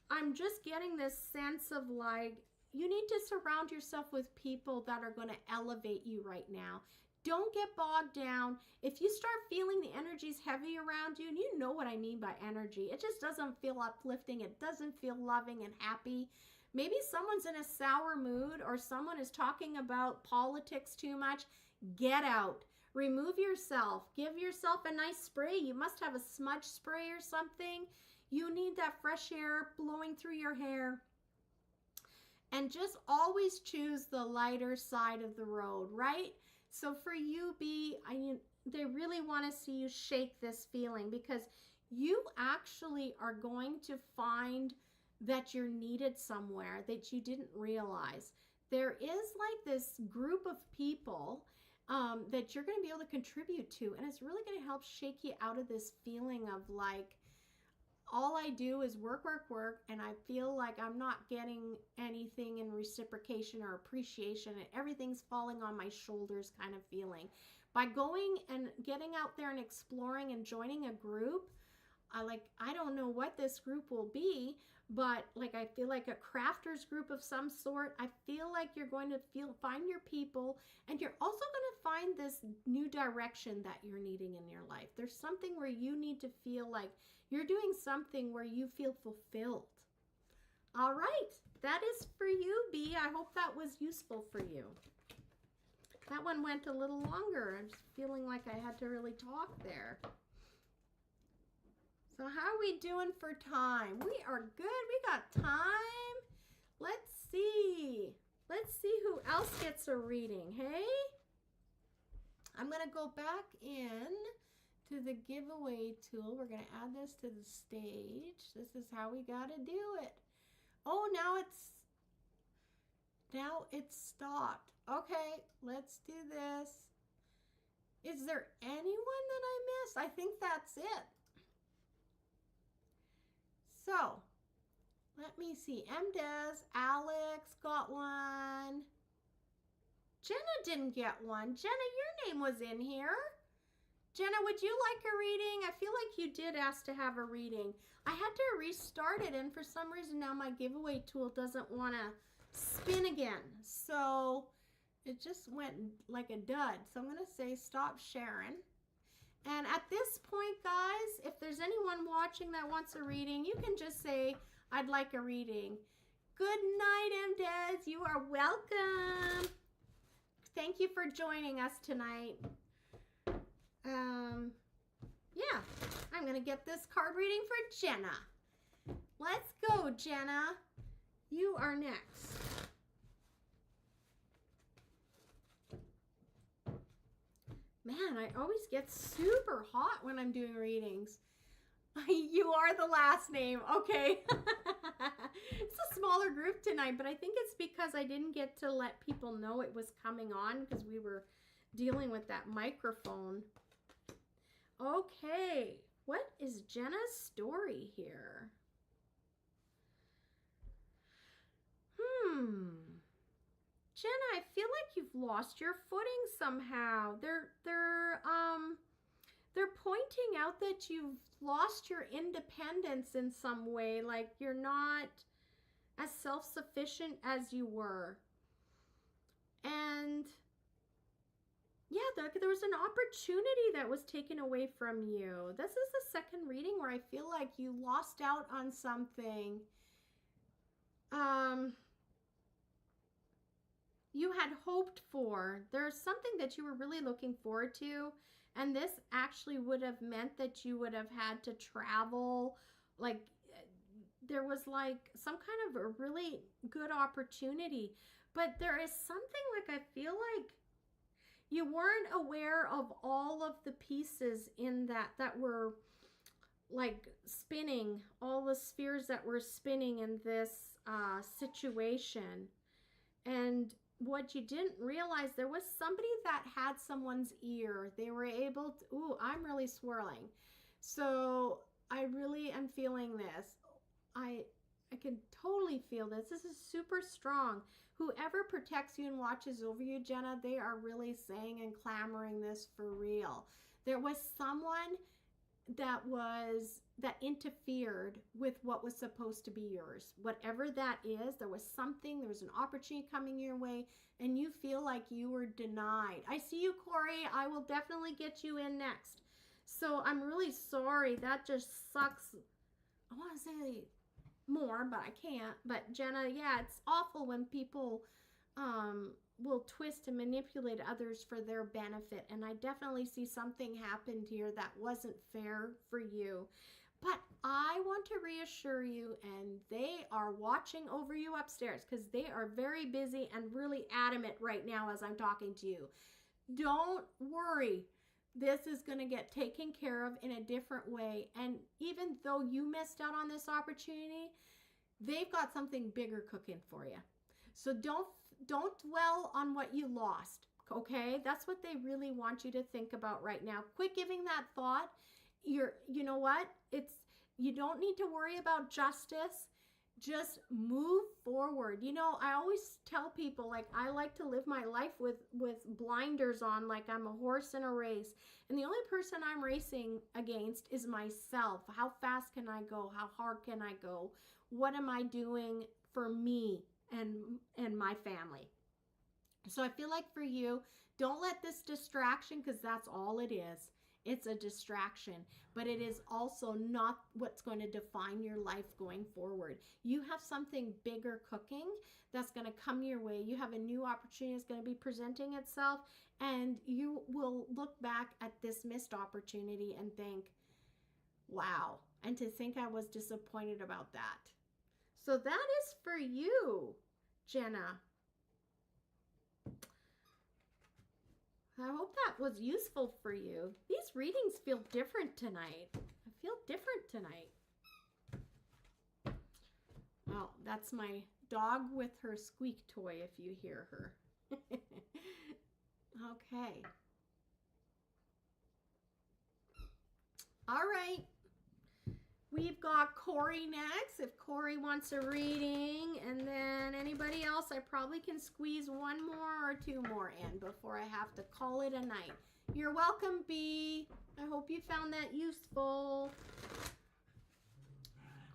I'm just getting this sense of like, you need to surround yourself with people that are going to elevate you right now. Don't get bogged down. If you start feeling the energy's heavy around you, and you know what I mean by energy, it just doesn't feel uplifting. It doesn't feel loving and happy. Maybe someone's in a sour mood, or someone is talking about politics too much. Get out. Remove yourself. Give yourself a nice spray. You must have a smudge spray or something. You need that fresh air blowing through your hair. And just always choose the lighter side of the road, right? So for you, they really want to see you shake this feeling, because you actually are going to find that you're needed somewhere that you didn't realize. There is like this group of people that you're going to be able to contribute to, and it's really going to help shake you out of this feeling of like, all I do is work, work, work, and I feel like I'm not getting anything in reciprocation or appreciation, and everything's falling on my shoulders kind of feeling. By going and getting out there and exploring and joining a group, I don't know what this group will be, but like I feel like a crafters group of some sort. I feel like you're going to find your people, and you're also going to find this new direction that you're needing in your life. There's something where you need to feel like you're doing something where you feel fulfilled. All right, that is for you, B. I hope that was useful for you. That one went a little longer. I'm just feeling like I had to really talk there. So how are we doing for time? We are good. We got time. Let's see. Let's see who else gets a reading, hey? I'm going to go back in to the giveaway tool. We're going to add this to the stage. This is how we got to do it. Oh, now it's stopped. Okay, let's do this. Is there anyone that I missed? I think that's it. So, let me see. Des, Alex got one. Jenna didn't get one. Jenna, your name was in here. Jenna, would you like a reading? I feel like you did ask to have a reading. I had to restart it, and for some reason now my giveaway tool doesn't want to spin again. So, it just went like a dud. So, I'm going to say stop sharing. And at this point, guys, if there's anyone watching that wants a reading, you can just say, I'd like a reading. Good night, Des. You are welcome. Thank you for joining us tonight. Yeah, I'm going to get this card reading for Jenna. Let's go, Jenna. You are next. Man, I always get super hot when I'm doing readings. You are the last name. Okay. It's a smaller group tonight, but I think it's because I didn't get to let people know it was coming on because we were dealing with that microphone. Okay. What is Jenna's story here? Jenna, I feel like you've lost your footing somehow. They're pointing out that you've lost your independence in some way, like you're not as self-sufficient as you were. And yeah, there was an opportunity that was taken away from you. This is the second reading where I feel like you lost out on something. You had hoped for. There's something that you were really looking forward to, and this actually would have meant that you would have had to travel. Like there was like some kind of a really good opportunity, but there is something like I feel like you weren't aware of all of the pieces in that were like spinning, all the spheres that were spinning in this situation. And what you didn't realize, there was somebody that had someone's ear. They were able to, ooh, I'm really swirling. So I really am feeling this. I can totally feel this. This is super strong. Whoever protects you and watches over you, Jenna, they are really saying and clamoring this for real. There was someone that interfered with what was supposed to be yours. Whatever that is, there was something, there was an opportunity coming your way, and you feel like you were denied. I see you, Corey. I will definitely get you in next. So I'm really sorry. That just sucks. I want to say more, but I can't. But Jenna, yeah, it's awful when people will twist and manipulate others for their benefit. And I definitely see something happened here that wasn't fair for you. But I want to reassure you, and they are watching over you upstairs because they are very busy and really adamant right now as I'm talking to you. Don't worry. This is going to get taken care of in a different way. And even though you missed out on this opportunity, they've got something bigger cooking for you. So don't dwell on what you lost, okay? That's what they really want you to think about right now. Quit giving that thought. You know what? You don't need to worry about justice. Just move forward. You know, I always tell people, like, I like to live my life with blinders on, like I'm a horse in a race. And the only person I'm racing against is myself. How fast can I go? How hard can I go? What am I doing for me and my family? So I feel like for you, don't let this distraction, because that's all it is. It's a distraction, but it is also not what's going to define your life going forward. You have something bigger cooking that's going to come your way. You have a new opportunity that's going to be presenting itself, and you will look back at this missed opportunity and think, wow, and to think I was disappointed about that. So that is for you, Jenna. I hope that was useful for you. These readings feel different tonight. I feel different tonight. Oh, that's my dog with her squeak toy if you hear her. Okay. All right. We've got Corey next, if Corey wants a reading, and then anybody else, I probably can squeeze one more or two more in before I have to call it a night. You're welcome, B. I hope you found that useful.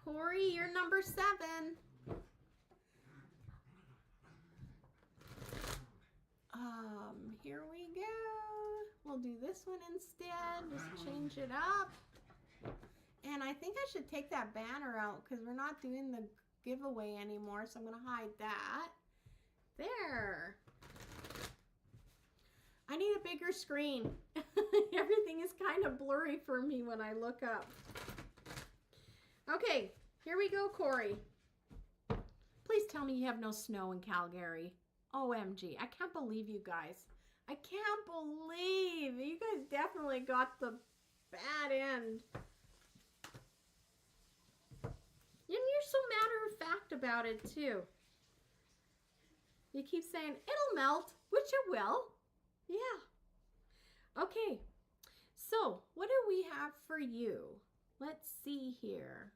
Corey, you're number 7. Here we go. We'll do this one instead. Just change it up. And I think I should take that banner out because we're not doing the giveaway anymore, so I'm going to hide that. There. I need a bigger screen. Everything is kind of blurry for me when I look up. Okay, here we go, Corey. Please tell me you have no snow in Calgary. OMG, I can't believe you guys. I can't believe you guys definitely got the bad end. And you're so matter-of-fact about it, too. You keep saying, it'll melt, which it will. Yeah. Okay. So, what do we have for you? Let's see here.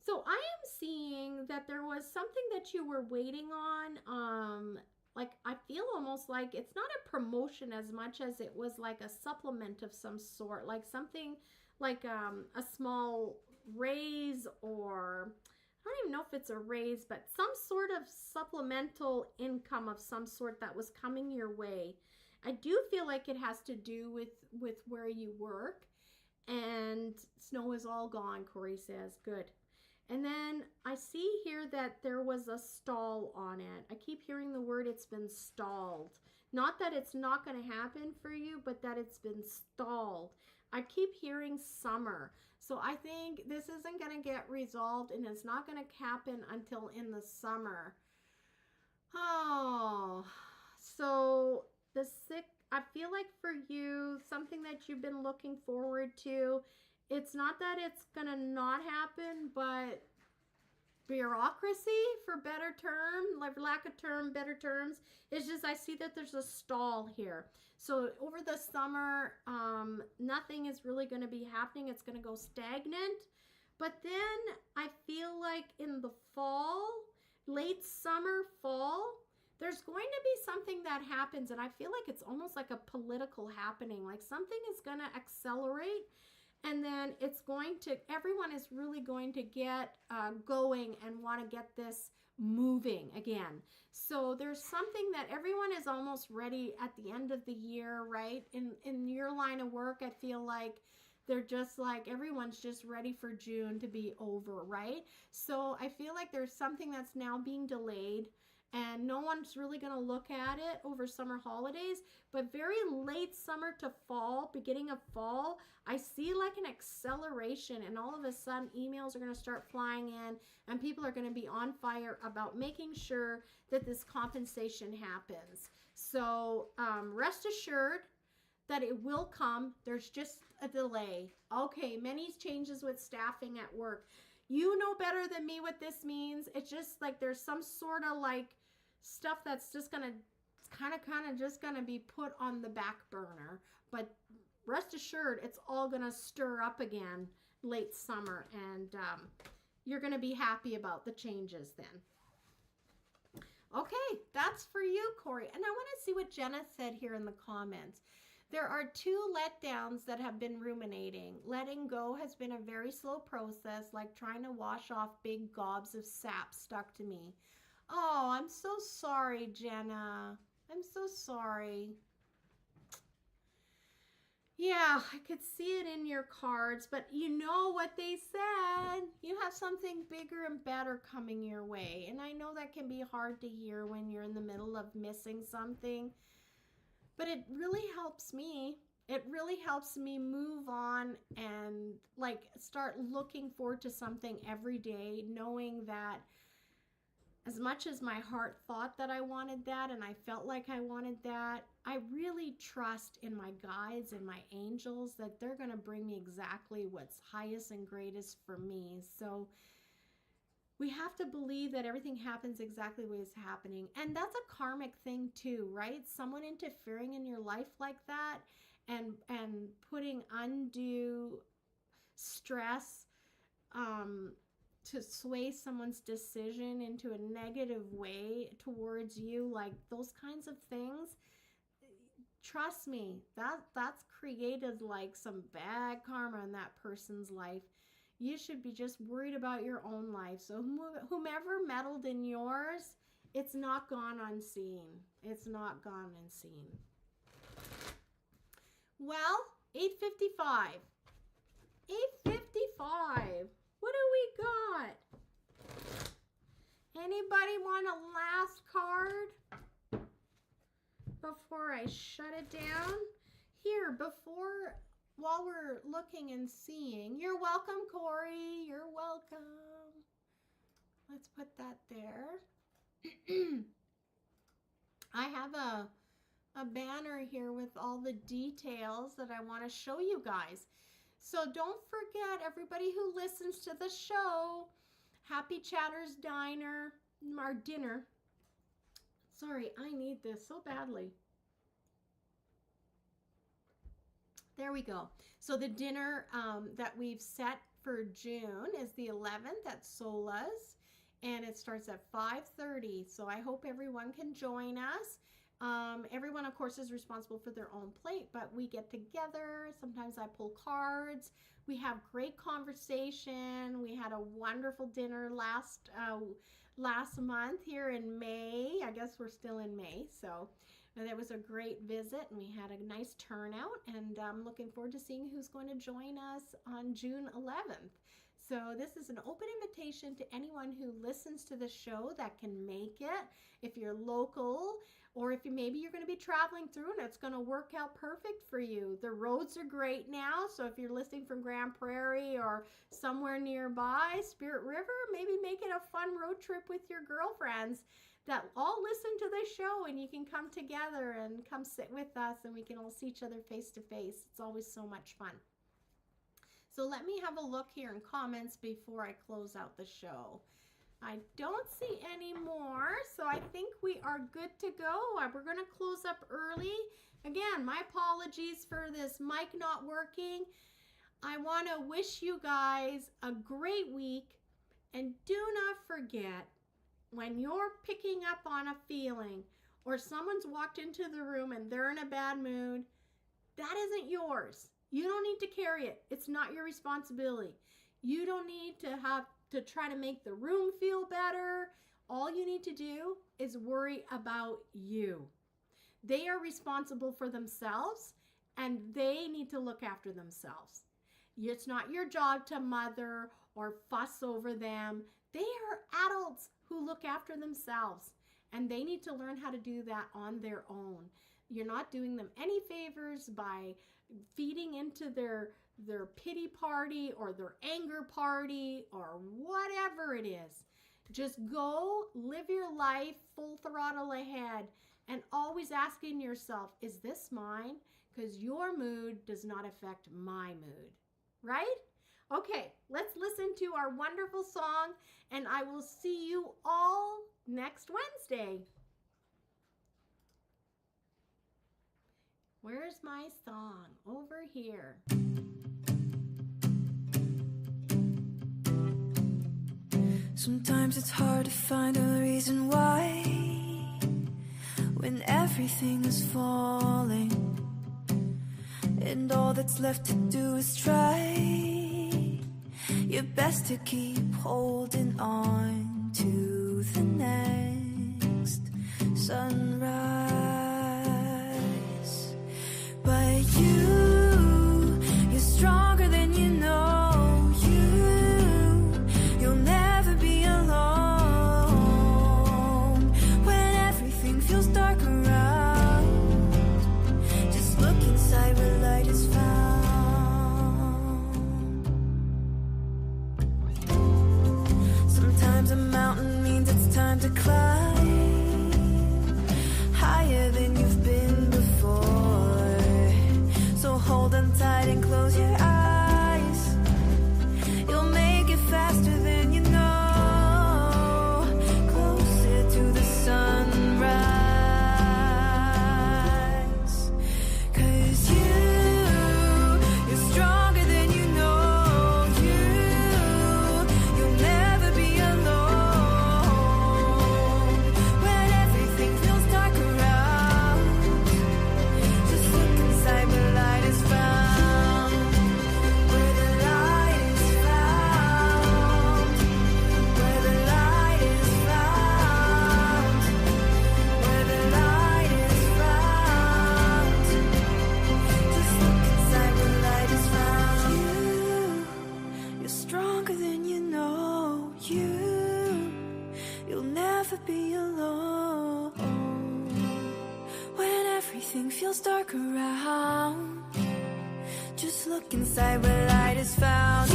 So I am seeing that there was something that you were waiting on. Like I feel almost like it's not a promotion as much as it was like a supplement of some sort, like something like a small raise, or I don't even know if it's a raise, but some sort of supplemental income of some sort that was coming your way. I do feel like it has to do with where you work. And snow is all gone, Corey says. Good. And then I see here that there was a stall on it. I keep hearing the word it's been stalled. Not that it's not going to happen for you, but that it's been stalled. I keep hearing summer. So I think this isn't going to get resolved, and it's not going to happen until in the summer. Oh, so I feel like for you, something that you've been looking forward to, it's not that it's going to not happen, but bureaucracy, for better term, like lack of term, better terms, it's just I see that there's a stall here. So over the summer, nothing is really going to be happening. It's going to go stagnant. But then I feel like in the fall, late summer, fall, there's going to be something that happens, and I feel like it's almost like a political happening, like something is going to accelerate, and then everyone is really going to get going and want to get this moving again. So there's something that everyone is almost ready at the end of the year, right? In your line of work, I feel like they're just like, everyone's just ready for June to be over, right? So I feel like there's something that's now being delayed, and no one's really going to look at it over summer holidays, but very late summer to fall, beginning of fall, I see like an acceleration, and all of a sudden emails are going to start flying in, and people are going to be on fire about making sure that this compensation happens. So rest assured that it will come. There's just a delay. Okay, many changes with staffing at work. You know better than me what this means. It's just like there's some sort of like stuff that's just gonna kind of just gonna be put on the back burner. But rest assured, it's all gonna stir up again late summer, and you're gonna be happy about the changes then. Okay, that's for you, Corey. And I want to see what Jenna said here in the comments. There are 2 letdowns that have been ruminating. Letting go has been a very slow process, like trying to wash off big gobs of sap stuck to me. Oh, I'm so sorry, Jenna. I'm so sorry. Yeah, I could see it in your cards, but you know what they said. You have something bigger and better coming your way. And I know that can be hard to hear when you're in the middle of missing something. But it really helps me. It really helps me move on and like start looking forward to something every day, knowing that as much as my heart thought that I wanted that and I felt like I wanted that, I really trust in my guides and my angels that they're going to bring me exactly what's highest and greatest for me. So we have to believe that everything happens exactly the way it's happening. And that's a karmic thing too, right? Someone interfering in your life like that and putting undue stress to sway someone's decision into a negative way towards you, like those kinds of things. Trust me, that's created like some bad karma in that person's life. You should be just worried about your own life. So whomever meddled in yours, it's not gone unseen. It's not gone unseen. Well, 8:55. 8:55. What do we got? Anybody want a last card before I shut it down? Here, while we're looking and seeing. You're welcome, Corey. You're welcome. Let's put that there. I have a banner here with all the details that I want to show you guys. So don't forget, everybody who listens to the show, Happy Chatter's Diner, our dinner. Sorry, I need this so badly. There we go. So the dinner that we've set for June is the 11th at Sola's, and it starts at 5:30. So I hope everyone can join us. Everyone, of course, is responsible for their own plate, but we get together. Sometimes I pull cards. We have great conversation. We had a wonderful dinner last month here in May. I guess we're still in May, so it was a great visit, and we had a nice turnout, and I'm looking forward to seeing who's going to join us on June 11th. So this is an open invitation to anyone who listens to the show that can make it. If you're local, or if maybe you're going to be traveling through and it's going to work out perfect for you. The roads are great now, so if you're listening from Grand Prairie or somewhere nearby, Spirit River, maybe make it a fun road trip with your girlfriends that all listen to the show, and you can come together and come sit with us, and we can all see each other face to face. It's always so much fun. So let me have a look here in comments before I close out the show. I don't see any more, so I think we are good to go. We're going to close up early. Again, my apologies for this mic not working. I want to wish you guys a great week, and do not forget, when you're picking up on a feeling or someone's walked into the room and they're in a bad mood, that isn't yours. You don't need to carry it. It's not your responsibility. You don't need to have to try to make the room feel better. All you need to do is worry about you. They are responsible for themselves, and they need to look after themselves. It's not your job to mother or fuss over them. They are adults who look after themselves, and they need to learn how to do that on their own. You're not doing them any favors by feeding into their pity party or their anger party or whatever it is. Just go live your life full throttle ahead, and always asking yourself, is this mine? Because your mood does not affect my mood, right? Okay, let's listen to our wonderful song, and I will see you all next Wednesday. Where's my song? Over here. Sometimes it's hard to find a reason why, when everything is falling and all that's left to do is try your best to keep holding on to the next sunrise. But you're stronger than you know. You'll never be alone when everything feels dark around. Just look inside where light is found. Sometimes a mountain means it's time to climb higher than you've been before. So hold on tight and close your eyes. You'll make it faster than you know. Closer to the sunrise. 'Cause you're stronger than you know. You'll never be alone when everything feels dark around. Just look inside where light is found. Where the light is found. Where the light is found. Where the light is found. Just look inside where light is found. You're stronger than you know. You'll never be alone when everything feels dark around. Just look inside where light is found.